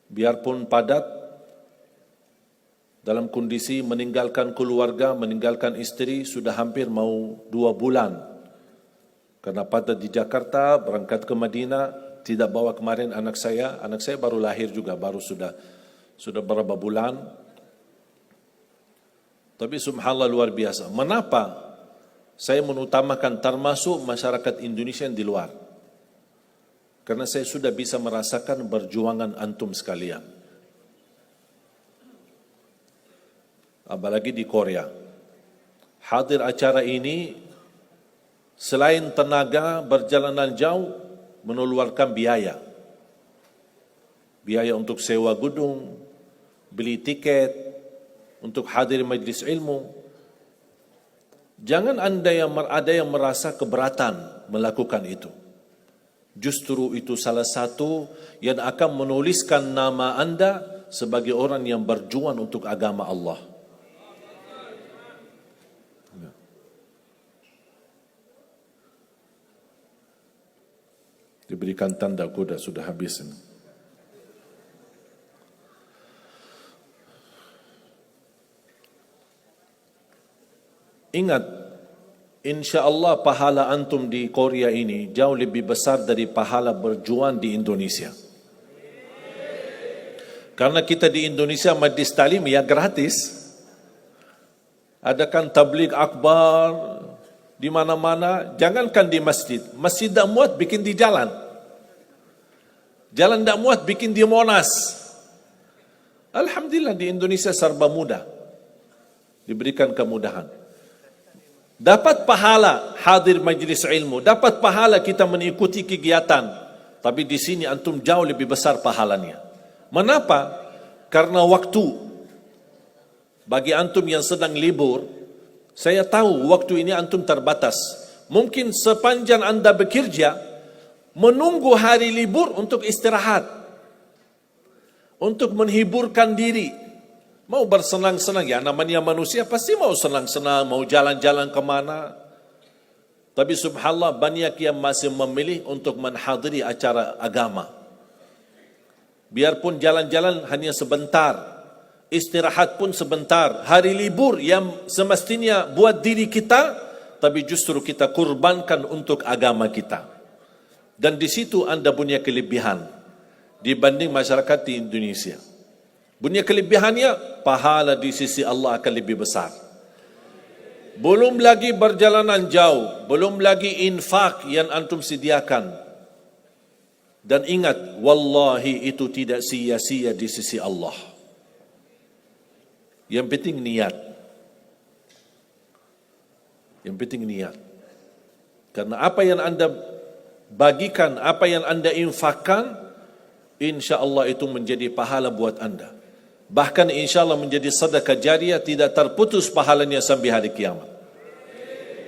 Biarpun padat, dalam kondisi meninggalkan keluarga, meninggalkan istri, sudah hampir mau 2 bulan. Karena padat di Jakarta, berangkat ke Madinah, tidak bawa kemarin anak saya baru lahir juga, baru sudah berapa bulan. Tapi subhanallah luar biasa. Mengapa saya mengutamakan termasuk masyarakat Indonesia yang di luar? Karena saya sudah bisa merasakan perjuangan antum sekalian. Apalagi di Korea. Hadir acara ini, selain tenaga perjalanan jauh, mengeluarkan biaya. Biaya untuk sewa gedung, beli tiket, untuk hadir majlis ilmu. Jangan ada yang merasa keberatan melakukan itu. Justru itu salah satu yang akan menuliskan nama Anda sebagai orang yang berjuang untuk agama Allah. Diberikan tanda kuda sudah habis ini. Ingat, insya Allah pahala antum di Korea ini jauh lebih besar dari pahala berjuang di Indonesia. Karena kita di Indonesia majlis taklim ya gratis. Adakan tabligh akbar, di mana-mana, jangankan di masjid. Masjid tak muat, bikin di jalan. Jalan tak muat, bikin di Monas. Alhamdulillah di Indonesia serba mudah. Diberikan kemudahan. Dapat pahala hadir majlis ilmu, dapat pahala kita mengikuti kegiatan. Tapi di sini antum jauh lebih besar pahalanya. Mengapa? Karena waktu. Bagi antum yang sedang libur, saya tahu waktu ini antum terbatas. Mungkin sepanjang anda bekerja, menunggu hari libur untuk istirahat, untuk menghiburkan diri, mau bersenang-senang. Ya namanya manusia pasti mau senang-senang, mau jalan-jalan kemana. Tapi subhanallah banyak yang masih memilih untuk menghadiri acara agama. Biarpun jalan-jalan hanya sebentar, istirahat pun sebentar. Hari libur yang semestinya buat diri kita, tapi justru kita kurbankan untuk agama kita. Dan di situ anda punya kelebihan dibanding masyarakat di Indonesia. Punya kelebihannya, pahala di sisi Allah akan lebih besar. Belum lagi perjalanan jauh, belum lagi infak yang antum sediakan. Dan ingat, wallahi itu tidak sia-sia di sisi Allah. Yang penting niat. Yang penting niat. Karena apa yang anda bagikan, apa yang anda infakkan, insya Allah itu menjadi pahala buat anda. Bahkan insya Allah menjadi sedekah jariah, tidak terputus pahalanya sampai hari kiamat.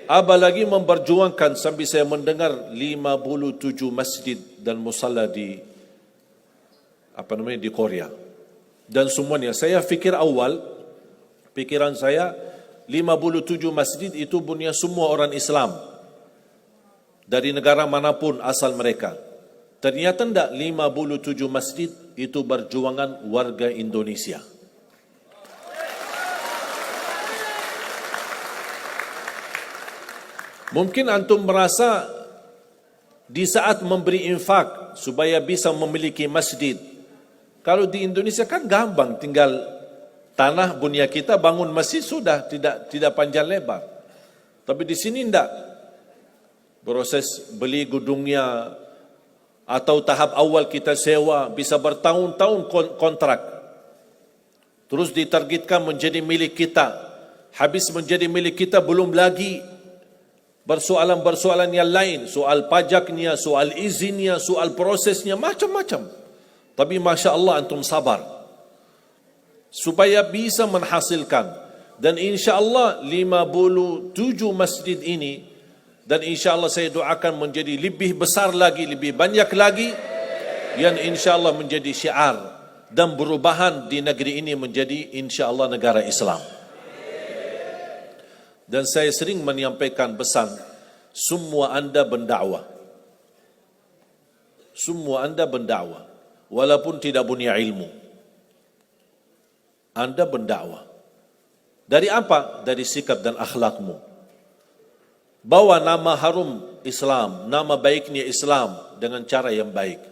Apalagi memperjuangkan sampai saya mendengar 57 masjid dan musalla di di Korea. Dan semuanya, saya fikir awal, pikiran saya 57 masjid itu punya semua orang Islam dari negara manapun asal mereka. Ternyata tidak, 57 masjid itu perjuangan warga Indonesia. Mungkin antum merasa di saat memberi infak supaya bisa memiliki masjid. Kalau di Indonesia kan gampang, tinggal tanah punya kita bangun masjid sudah, tidak panjang lebar. Tapi di sini tidak. Proses beli gedungnya atau tahap awal kita sewa bisa bertahun-tahun kontrak. Terus ditargetkan menjadi milik kita. Habis menjadi milik kita belum lagi persoalan-persoalan yang lain, soal pajaknya, soal izinnya, soal prosesnya, macam-macam. Tapi Masya Allah antum sabar supaya bisa menghasilkan. Dan insya Allah 57 masjid ini, dan insya Allah saya doakan menjadi lebih besar lagi, lebih banyak lagi, yang insya Allah menjadi syiar dan perubahan di negeri ini menjadi insya Allah negara Islam. Dan saya sering menyampaikan pesan, semua anda berdakwah. Semua anda berdakwah. Walaupun tidak punya ilmu. Anda berdakwah. Dari apa? Dari sikap dan akhlakmu. Bawa nama harum Islam, nama baiknya Islam dengan cara yang baik.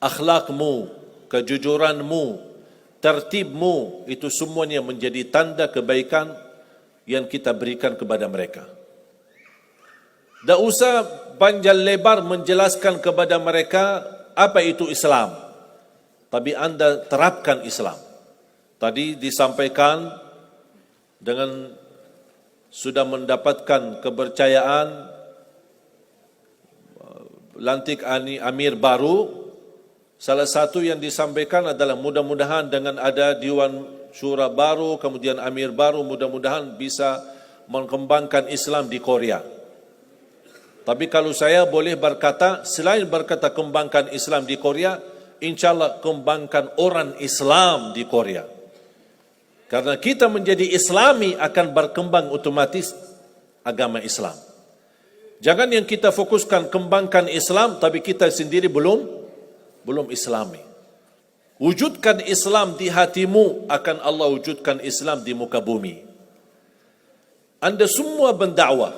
Akhlakmu, kejujuranmu, tertibmu, itu semuanya menjadi tanda kebaikan yang kita berikan kepada mereka. Tak usah panjang lebar menjelaskan kepada mereka apa itu Islam. Tapi anda terapkan Islam. Tadi disampaikan dengan sudah mendapatkan kepercayaan lantik amir baru. Salah satu yang disampaikan adalah mudah-mudahan dengan ada Dewan Syura baru, kemudian amir baru, mudah-mudahan bisa mengembangkan Islam di Korea. Tapi kalau saya boleh berkata, selain berkata kembangkan Islam di Korea, insyaAllah kembangkan orang Islam di Korea. Karena kita menjadi Islami akan berkembang otomatis agama Islam. Jangan yang kita fokuskan kembangkan Islam, tapi kita sendiri belum Islami. Wujudkan Islam di hatimu, akan Allah wujudkan Islam di muka bumi. Anda semua berdakwah,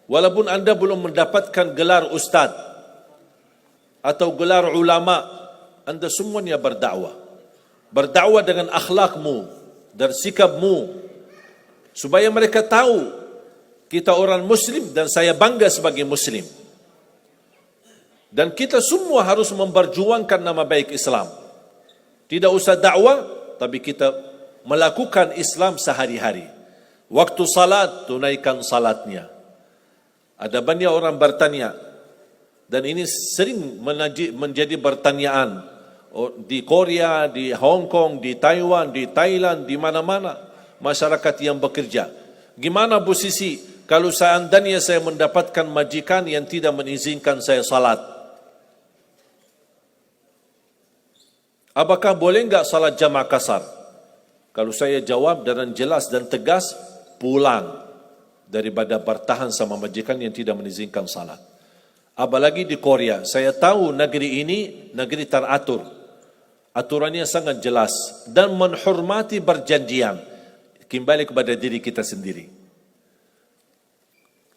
walaupun anda belum mendapatkan gelar ustaz atau gelar ulama, anda semuanya berdakwah. Berdakwah dengan akhlakmu dan sikapmu, supaya mereka tahu Kita orang Muslim dan saya bangga sebagai Muslim. Dan kita semua harus memperjuangkan nama baik Islam. Tidak usah dakwah, tapi kita melakukan Islam sehari-hari. Waktu salat, tunaikan salatnya. Ada banyak orang bertanya, dan ini sering menjadi pertanyaan di Korea, di Hong Kong, di Taiwan, di Thailand, di mana-mana masyarakat yang bekerja. Gimana posisi kalau seandainya saya mendapatkan majikan yang tidak mengizinkan saya salat? Apakah boleh enggak salat jamaah kasar? Kalau saya jawab dengan jelas dan tegas, pulang daripada bertahan sama majikan yang tidak mengizinkan salat. Apalagi di Korea, saya tahu negeri ini negeri teratur. Aturannya sangat jelas dan menghormati perjanjian. Kembali kepada diri kita sendiri.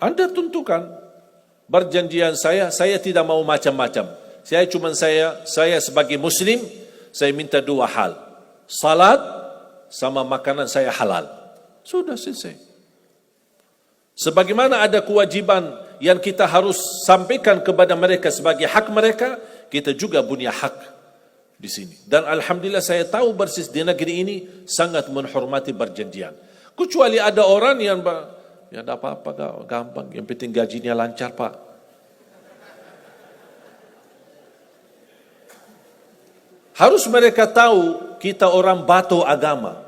Anda tentukan perjanjian saya tidak mau macam-macam. Saya sebagai Muslim, saya minta dua hal. Salat sama makanan saya halal. Sudah selesai. Sebagaimana ada kewajiban yang kita harus sampaikan kepada mereka sebagai hak mereka, kita juga punya hak di sini. Dan alhamdulillah saya tahu persis di negeri ini sangat menghormati perjanjian. Kecuali ada orang yang ya tidak apa-apa, gampang. Yang penting gajinya lancar, Pak. Harus mereka tahu kita orang batu agama.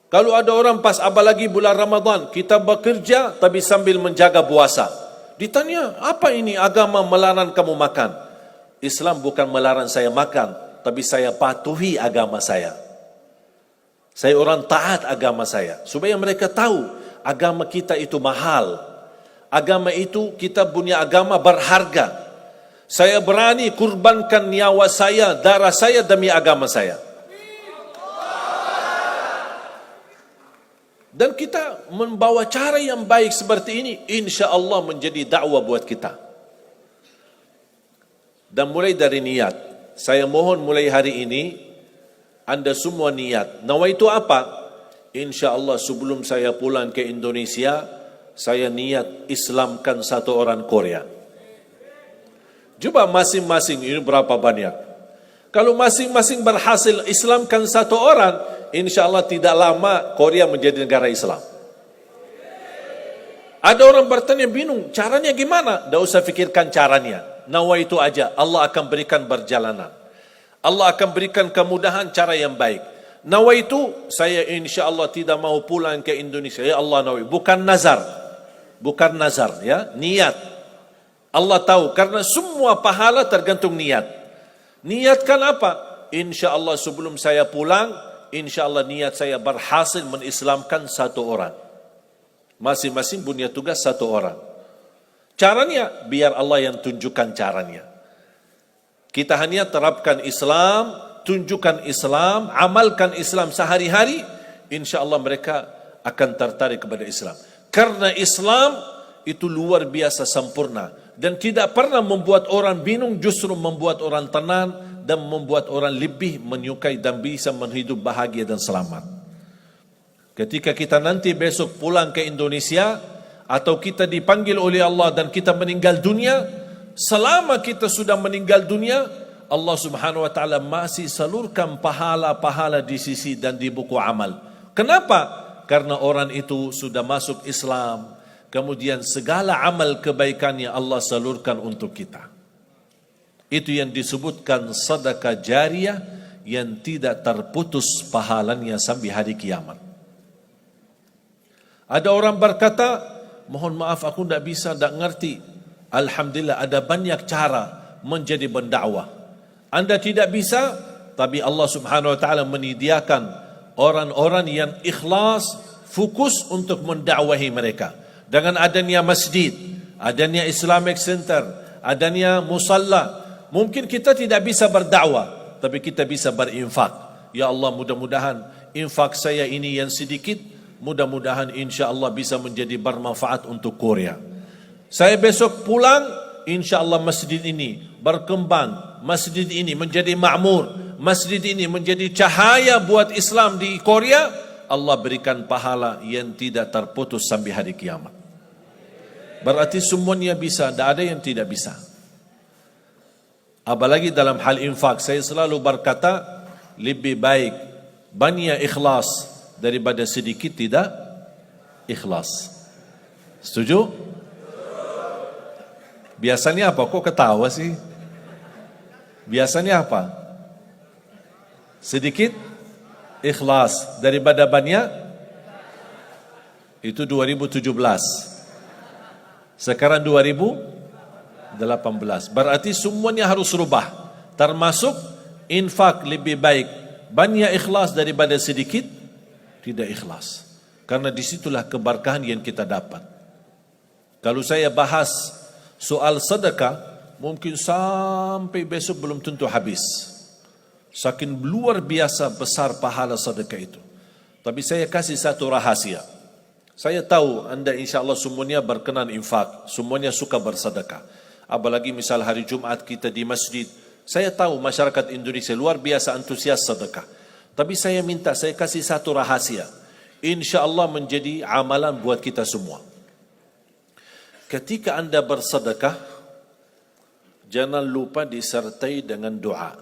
Kalau ada orang pas apalagi bulan Ramadan, kita bekerja tapi sambil menjaga puasa. Ditanya, apa ini agama melarang kamu makan? Islam bukan melarang saya makan, tapi saya patuhi agama saya. Saya orang taat agama saya. Supaya mereka tahu agama kita itu mahal. Agama itu kita punya agama berharga. Saya berani kurbankan nyawa saya, darah saya demi agama saya. Dan kita membawa cara yang baik seperti ini, insya Allah menjadi dakwah buat kita. Dan mulai dari niat, saya mohon mulai hari ini, Anda semua niat. Nawaitu apa? Insya Allah sebelum saya pulang ke Indonesia, saya niat Islamkan satu orang Korea. Coba masing-masing ini berapa banyak. Kalau masing-masing berhasil Islamkan satu orang, insya Allah tidak lama Korea menjadi negara Islam. Ada orang bertanya bingung, caranya gimana? Tidak usah fikirkan caranya. Nawaitu aja, Allah akan berikan perjalanan. Allah akan berikan kemudahan cara yang baik. Nawaitu, saya insya Allah tidak mau pulang ke Indonesia. Ya Allah nawaitu, bukan nazar. Bukan nazar, ya, niat. Allah tahu, karena semua pahala tergantung niat. Niatkan apa? Insya Allah sebelum saya pulang, insya Allah niat saya berhasil menislamkan satu orang. Masing-masing punya tugas satu orang. Caranya, biar Allah yang tunjukkan caranya. Kita hanya terapkan Islam, tunjukkan Islam, amalkan Islam sehari-hari, insya Allah mereka akan tertarik kepada Islam. Karena Islam itu luar biasa sempurna. Dan tidak pernah membuat orang bingung, justru membuat orang tenang dan membuat orang lebih menyukai dan bisa menghidup bahagia dan selamat. Ketika kita nanti besok pulang ke Indonesia atau kita dipanggil oleh Allah dan kita meninggal dunia, selama kita sudah meninggal dunia, Allah Subhanahu wa taala masih salurkan pahala-pahala di sisi dan di buku amal. Kenapa? Karena orang itu sudah masuk Islam. Kemudian segala amal kebaikannya Allah salurkan untuk kita. Itu yang disebutkan sedekah jariah yang tidak terputus pahalanya sampai hari kiamat. Ada orang berkata, mohon maaf aku tidak bisa, tidak ngerti. Alhamdulillah ada banyak cara menjadi pendakwah. Anda tidak bisa, tapi Allah Subhanahu wa taala menyediakan orang-orang yang ikhlas, fokus untuk mendakwahi mereka. Dengan adanya masjid, adanya Islamic Center, adanya musalla, mungkin kita tidak bisa berdakwah, tapi kita bisa berinfak. Ya Allah, mudah-mudahan infak saya ini yang sedikit, mudah-mudahan insya Allah bisa menjadi bermanfaat untuk Korea. Saya besok pulang, insya Allah masjid ini berkembang, masjid ini menjadi makmur, masjid ini menjadi cahaya buat Islam di Korea. Allah berikan pahala yang tidak terputus sampai hari kiamat. Berarti semuanya bisa, tidak ada yang tidak bisa. Apalagi dalam hal infak, saya selalu berkata, lebih baik banyak ikhlas daripada sedikit tidak ikhlas. Setuju? Biasanya apa? Kok ketawa sih? Biasanya apa? Sedikit ikhlas daripada banyak. Itu 2017. Sekarang 2018. Berarti semuanya harus rubah. Termasuk infak lebih baik banyak ikhlas daripada sedikit tidak ikhlas. Karena disitulah keberkahan yang kita dapat. Kalau saya bahas soal sedekah, mungkin sampai besok belum tentu habis. Saking luar biasa besar pahala sedekah itu. Tapi saya kasih satu rahasia. Saya tahu anda insyaAllah semuanya berkenan infak, semuanya suka bersedekah. Apalagi misal hari Jumat kita di masjid. Saya tahu masyarakat Indonesia luar biasa antusias sedekah. Tapi saya minta, saya kasih satu rahasia. InsyaAllah menjadi amalan buat kita semua. Ketika anda bersedekah, jangan lupa disertai dengan doa.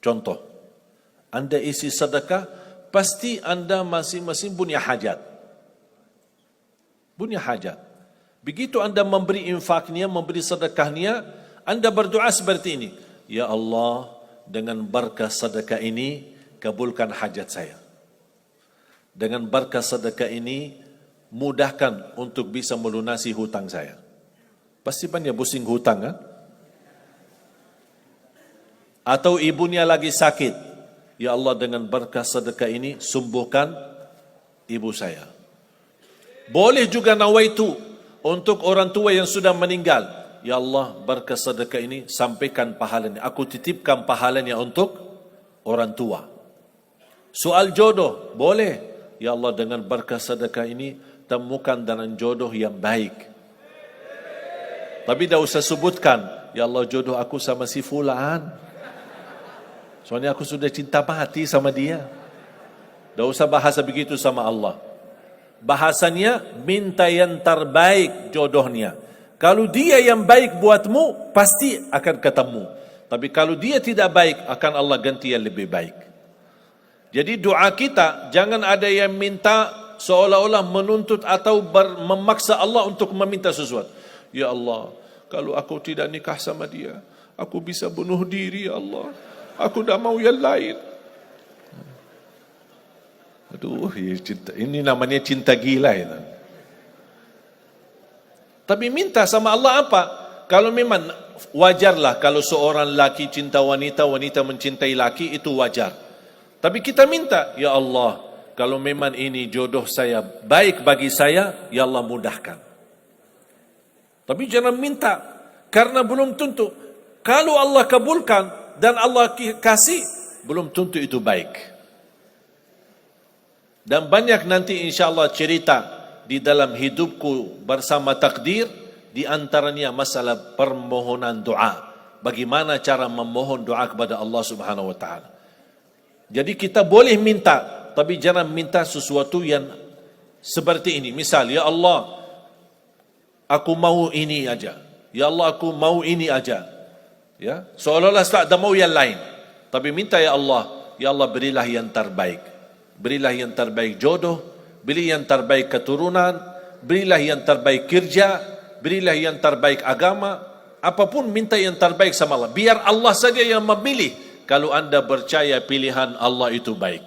Contoh, anda isi sedekah, pasti anda masing-masing punya hajat. Punya hajat. Begitu anda memberi infaknya, memberi sedekahnya, anda berdoa seperti ini. Ya Allah, dengan berkah sedekah ini, kabulkan hajat saya. Dengan berkah sedekah ini, mudahkan untuk bisa melunasi hutang saya. Pasti banyak pusing hutang kan? Atau ibunya lagi sakit. Ya Allah, dengan berkah sedekah ini, sembuhkan ibu saya. Boleh juga nawaitu untuk orang tua yang sudah meninggal. Ya Allah, berkah sedekah ini, sampaikan pahalanya. Aku titipkan pahalanya untuk orang tua. Soal jodoh, boleh. Ya Allah, dengan berkah sedekah ini, temukan dengan jodoh yang baik. Tapi tidak usah sebutkan, ya Allah jodoh aku sama si fulan. Soalnya aku sudah cinta mati sama dia. Tidak usah bahasa begitu sama Allah. Bahasanya minta yang terbaik jodohnya. Kalau dia yang baik buatmu, pasti akan ketemu. Tapi kalau dia tidak baik, akan Allah ganti yang lebih baik. Jadi doa kita, jangan ada yang minta seolah-olah menuntut atau memaksa Allah untuk meminta sesuatu. Ya Allah, kalau aku tidak nikah sama dia, aku bisa bunuh diri ya Allah. Aku tidak mau yang lain. Aduh, ini namanya cinta gila ya. Tapi minta sama Allah apa? Kalau memang wajarlah kalau seorang laki cinta wanita, wanita mencintai laki, itu wajar. Tapi kita minta, ya Allah, kalau memang ini jodoh saya baik bagi saya, ya Allah mudahkan. Tapi jangan minta, karena belum tentu. Kalau Allah kabulkan dan Allah kasih, belum tentu itu baik. Dan banyak nanti insyaAllah cerita di dalam hidupku bersama takdir, di antaranya masalah permohonan doa. Bagaimana cara memohon doa kepada Allah Subhanahu wa taala. Jadi kita boleh minta, tapi jangan minta sesuatu yang seperti ini. Misal, ya Allah, aku mau ini aja. Ya Allah, aku mau ini aja. Ya, seolah-olah tak ada mau yang lain. Tapi minta ya Allah berilah yang terbaik. Berilah yang terbaik jodoh, berilah yang terbaik keturunan, berilah yang terbaik kerja, berilah yang terbaik agama. Apapun minta yang terbaik sama Allah. Biar Allah saja yang memilih. Kalau anda percaya pilihan Allah itu baik.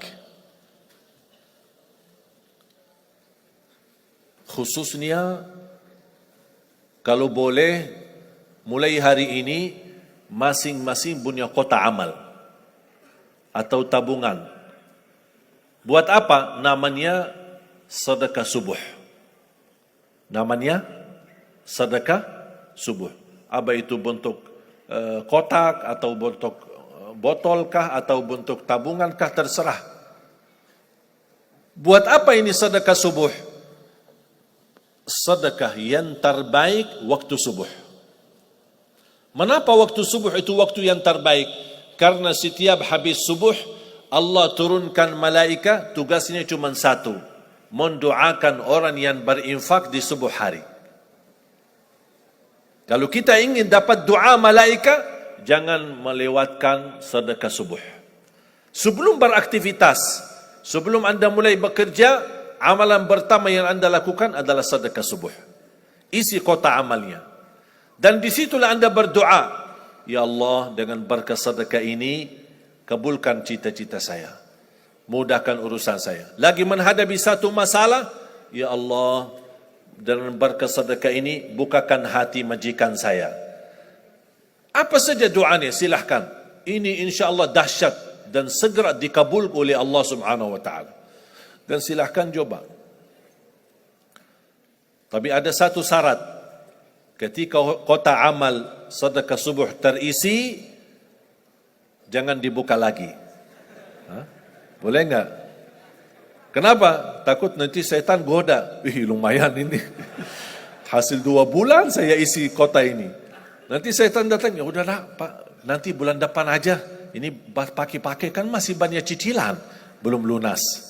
Khususnya kalau boleh mulai hari ini masing-masing punya kotak amal atau tabungan. Buat apa? Namanya sedekah subuh. Namanya sedekah subuh. Apa itu bentuk kotak atau bentuk botolkah atau bentuk tabungankah, terserah. Buat apa ini sedekah subuh? Sedekah yang terbaik waktu subuh. Mengapa waktu subuh itu waktu yang terbaik? Karena setiap habis subuh Allah turunkan malaikat, tugasnya cuma satu, mendoakan orang yang berinfak di subuh hari. Kalau kita ingin dapat doa malaikat, jangan melewatkan sedekah subuh. Sebelum beraktivitas, sebelum anda mulai bekerja, amalan pertama yang anda lakukan adalah sedekah subuh. Isi kotak amalnya. Dan disitulah anda berdoa, ya Allah, dengan berkat sedekah ini, kabulkan cita-cita saya, mudahkan urusan saya. Lagi menghadapi satu masalah, ya Allah, dengan berkat sedekah ini, bukakan hati majikan saya. Apa saja doanya, silahkan. Ini insya Allah dahsyat dan segera dikabul oleh Allah Subhanahu Wa Taala. Dan silahkan coba. Tapi ada satu syarat. Ketika kotak amal sedekah subuh terisi, jangan dibuka lagi. Boleh enggak? Kenapa? Takut nanti setan goda. Lumayan ini. Hasil 2 bulan saya isi kota ini. Nanti setan datang, ya udahlah Pak, nanti bulan depan aja. Ini pakai-pakai kan masih banyak cicilan, belum lunas.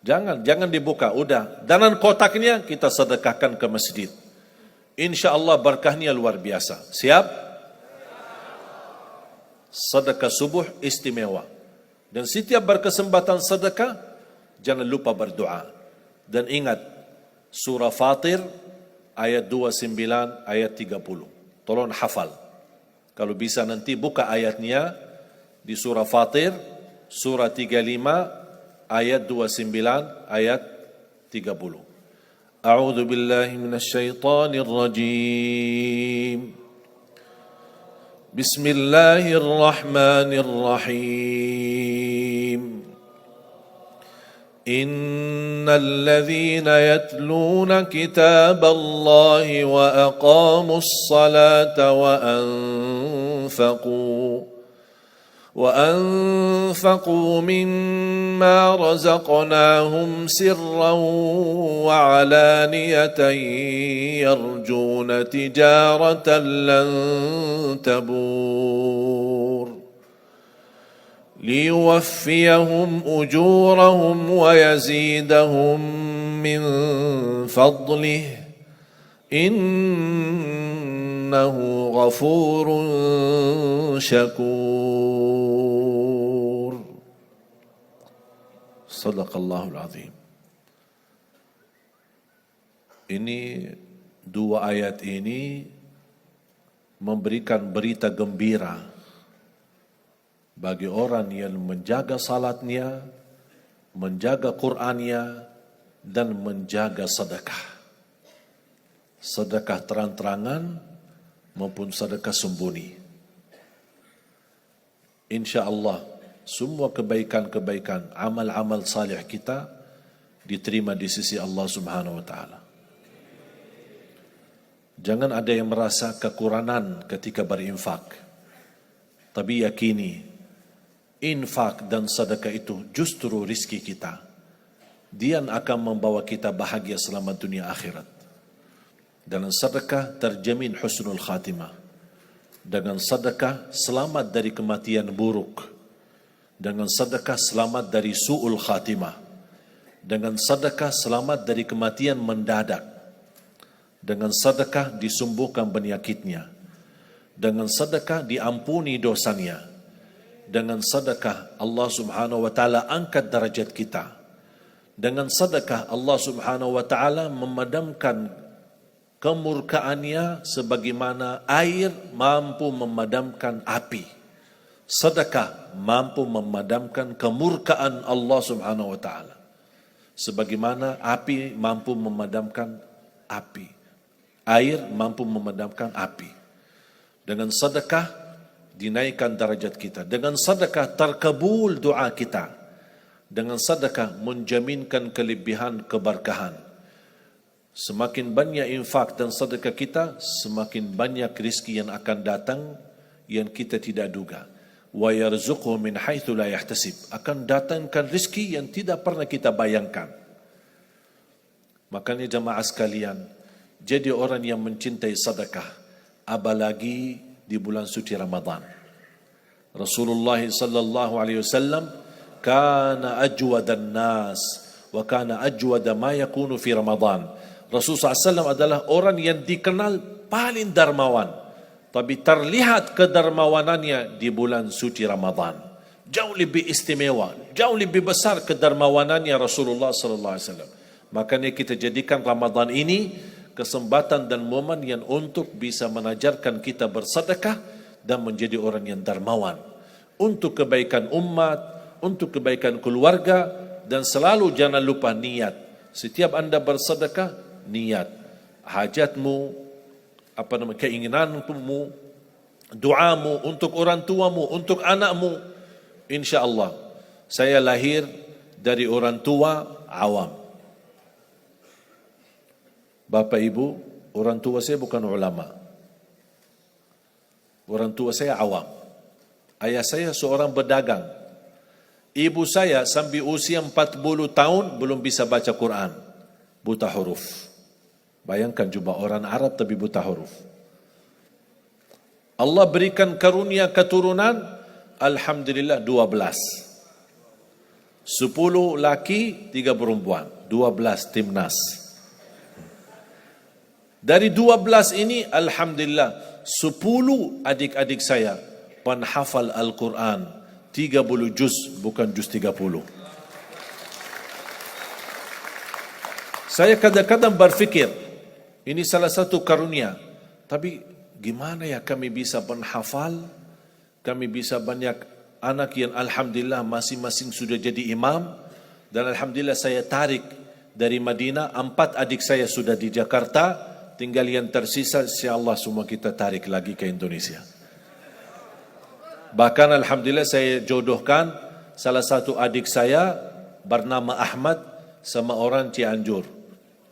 Jangan dibuka, udah. Dan kotaknya kita sedekahkan ke masjid. Insya Allah berkahnya luar biasa. Siap? Sedekah subuh istimewa. Dan setiap berkesempatan sedekah, jangan lupa berdoa. Dan ingat, surah Fatir, ayat 29, ayat 30. Tolong hafal. Kalau bisa nanti buka ayatnya di surah Fatir, surah 35, ayat 29, ayat 30. A'udzu billahi minasy syaithanir rajim. Bismillahirrahmanirrahim. Innal ladzina yatluna kitaballahi wa aqamus salata وأنفقوا مما رزقناهم سرا وعلانية يرجون تجارة لن تبور ليوفيهم أجورهم ويزيدهم من فضله إنه غفور شكور صدق الله العظيم. Ini 2 ayat ini memberikan berita gembira bagi orang yang menjaga salatnya, menjaga Qur'annya, dan menjaga sedekah. Sedekah terang-terangan maupun sedekah sembunyi. Insya Allah semua kebaikan-kebaikan, amal-amal salih kita diterima di sisi Allah Subhanahu Wa Taala. Jangan ada yang merasa kekurangan ketika berinfak. Tapi yakini, infak dan sedekah itu justru rizki kita. Dia akan membawa kita bahagia selama dunia akhirat. Dengan sedekah terjamin husnul khatimah. Dengan sedekah selamat dari kematian buruk. Dengan sedekah selamat dari su'ul khatimah. Dengan sedekah selamat dari kematian mendadak. Dengan sedekah disembuhkan penyakitnya. Dengan sedekah diampuni dosanya. Dengan sedekah Allah Subhanahu Wa Taala angkat darajat kita. Dengan sedekah Allah Subhanahu Wa Taala memadamkan kemurkaannya sebagaimana air mampu memadamkan api. Sedekah mampu memadamkan kemurkaan Allah Subhanahu Wa Taala. Sebagaimana api mampu memadamkan api. Air mampu memadamkan api. Dengan sedekah dinaikkan darajat kita. Dengan sedekah terkabul doa kita. Dengan sedekah menjaminkan kelebihan keberkahan. Semakin banyak infak dan sedekah kita, semakin banyak rezeki yang akan datang yang kita tidak duga. Wa yarzuquhu min haitsu la yahtasib. Akan datangkan rezeki yang tidak pernah kita bayangkan. Makanya jemaah sekalian, jadi orang yang mencintai sedekah, apalagi di bulan suci Ramadan. Rasulullah sallallahu alaihi wasallam kana ajwadan nas wa kana ajwada ma yakunu fi Ramadan. Rasulullah SAW adalah orang yang dikenal paling dermawan, tapi terlihat kedermawanannya di bulan suci Ramadan. Jauh lebih istimewa, jauh lebih besar kedermawanannya Rasulullah SAW. Makanya kita jadikan Ramadan ini kesempatan dan momen yang untuk bisa mengajarkan kita bersedekah dan menjadi orang yang dermawan untuk kebaikan umat, untuk kebaikan keluarga, dan selalu jangan lupa niat. Setiap anda bersedekah, niat hajatmu, keinginanmu, doamu untuk orang tuamu, untuk anakmu. InsyaAllah saya lahir dari orang tua awam. Bapak ibu, orang tua saya bukan ulama. Orang tua saya awam. Ayah saya seorang pedagang. Ibu saya sampai usia 40 tahun belum bisa baca Quran. Buta huruf. Bayangkan coba orang Arab tapi buta huruf. Allah berikan karunia keturunan, alhamdulillah 12. 10 laki, 3 perempuan. 12 timnas. Dari 12 ini, alhamdulillah, 10 adik-adik saya penghafal Al-Quran, 30 juz, bukan juz 30. Saya kadang-kadang berfikir, ini salah satu karunia, tapi gimana ya kami bisa penghafal, kami bisa banyak anak yang alhamdulillah masing-masing sudah jadi imam, dan alhamdulillah saya tarik dari Madinah, 4 adik saya sudah di Jakarta, tinggal yang tersisa, insyaAllah semua kita tarik lagi ke Indonesia. Bahkan alhamdulillah saya jodohkan salah satu adik saya bernama Ahmad sama orang Cianjur.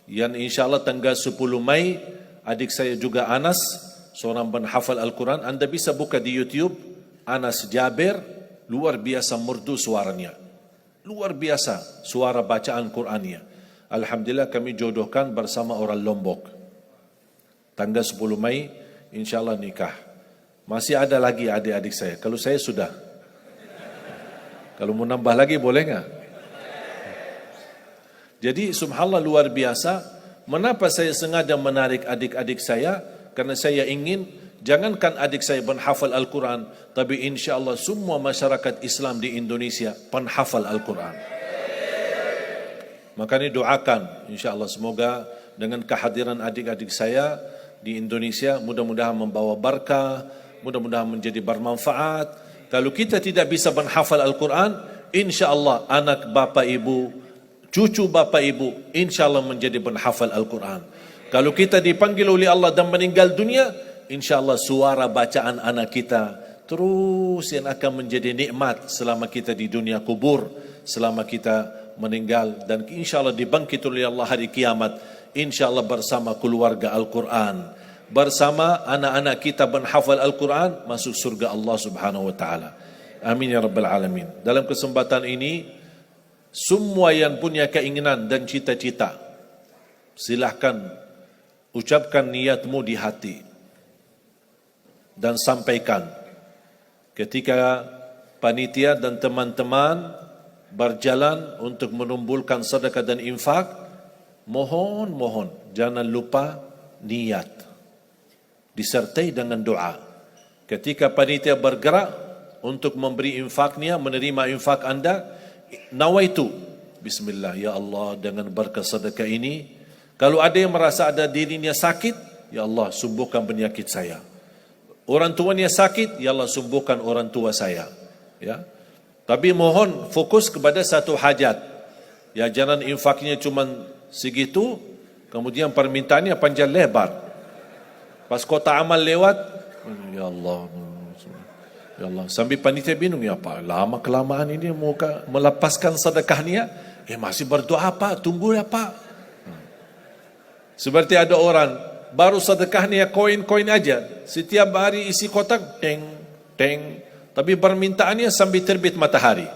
Yang insyaAllah tanggal 10 Mei, adik saya juga Anas, seorang penghafal Al-Quran. Anda bisa buka di YouTube, Anas Jaber, luar biasa merdu suaranya. Luar biasa suara bacaan Qurannya. Alhamdulillah kami jodohkan bersama orang Lombok. Tanggal 10 Mei, insyaAllah nikah. Masih ada lagi adik-adik saya. Kalau saya sudah. Kalau mau nambah lagi boleh nggak? Jadi subhanallah luar biasa. Mengapa saya sengaja menarik adik-adik saya? Karena saya ingin, jangankan adik saya penghafal Al-Quran, tapi insyaAllah semua masyarakat Islam di Indonesia penghafal Al-Quran. Makanya doakan, insyaAllah semoga dengan kehadiran adik-adik saya di Indonesia mudah-mudahan membawa berkah, mudah-mudahan menjadi bermanfaat. Kalau kita tidak bisa menghafal Al-Quran, insyaAllah anak bapa ibu, cucu bapa ibu, insyaAllah menjadi penghafal Al-Quran. Kalau kita dipanggil oleh Allah dan meninggal dunia, insyaAllah suara bacaan anak kita terus yang akan menjadi nikmat selama kita di dunia kubur, selama kita meninggal, dan insyaAllah dibangkit oleh Allah hari kiamat, insyaAllah bersama keluarga Al-Quran, bersama anak-anak kita menghafal Al-Quran, masuk surga Allah subhanahu wa ta'ala. Amin ya rabbal alamin. Dalam kesempatan ini, semua yang punya keinginan dan cita-cita, silahkan ucapkan niatmu di hati dan sampaikan. Ketika panitia dan teman-teman berjalan untuk menumbuhkan sedekah dan infak, mohon jangan lupa niat disertai dengan doa. Ketika panitia bergerak untuk memberi infaknya, menerima infak anda, nawaitu bismillah, ya Allah, dengan berkah sedekah ini, kalau ada yang merasa ada dirinya sakit, ya Allah sembuhkan penyakit saya. Orang tuanya sakit, ya Allah sembuhkan orang tua saya. Ya. Tapi mohon fokus kepada satu hajat. Ya, jangan infaknya cuma segitu, kemudian permintaannya panjang lebar. Pas kota amal lewat, ya Allah, ya Allah, sambil panitia bingung, ya Pak, lama kelamaan ini mau melepaskan sedekahnya, masih berdoa Pak, tunggu ya Pak. Seperti ada orang baru sedekahnya koin-koin aja, setiap hari isi kotak, teng, teng, tapi permintaannya sambil terbit matahari.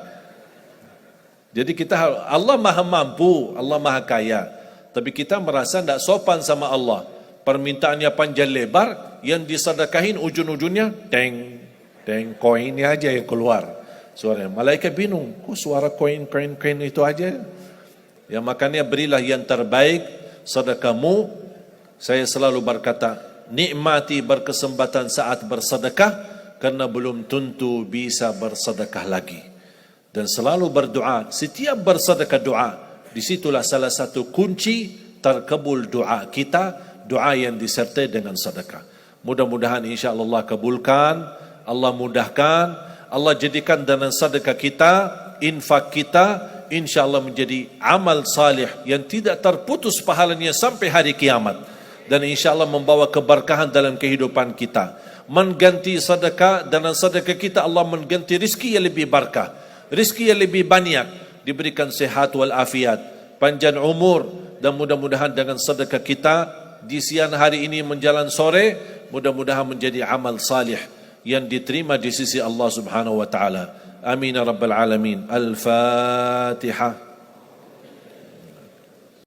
Jadi kita, Allah maha mampu, Allah maha kaya, tapi kita merasa tidak sopan sama Allah. Permintaannya panjang lebar, yang disedekahin ujung-ujungnya teng, teng, koinnya aja yang keluar. Suara malaikat bingung, kok suara koin itu aja? Ya makanya berilah yang terbaik sedekahmu. Saya selalu berkata, nikmati berkesempatan saat bersedekah karena belum tentu bisa bersedekah lagi. Dan selalu berdoa, setiap bersedekah doa. Disitulah salah satu kunci terkabul doa kita, doa yang disertai dengan sedekah. Mudah-mudahan insya Allah kabulkan, Allah mudahkan, Allah jadikan dengan sedekah kita, infak kita, insya Allah menjadi amal salih yang tidak terputus pahalanya sampai hari kiamat. Dan insya Allah membawa keberkahan dalam kehidupan kita. Mengganti sedekah, dengan sedekah kita Allah mengganti rizki yang lebih berkah, rizki yang lebih banyak, diberikan sehat wal afiat, panjang umur, dan mudah-mudahan dengan sedekah kita di siang hari ini menjelang sore, mudah-mudahan menjadi amal salih yang diterima di sisi Allah Subhanahu wa taala. Amin ya rabbal alamin. Al-Fatihah.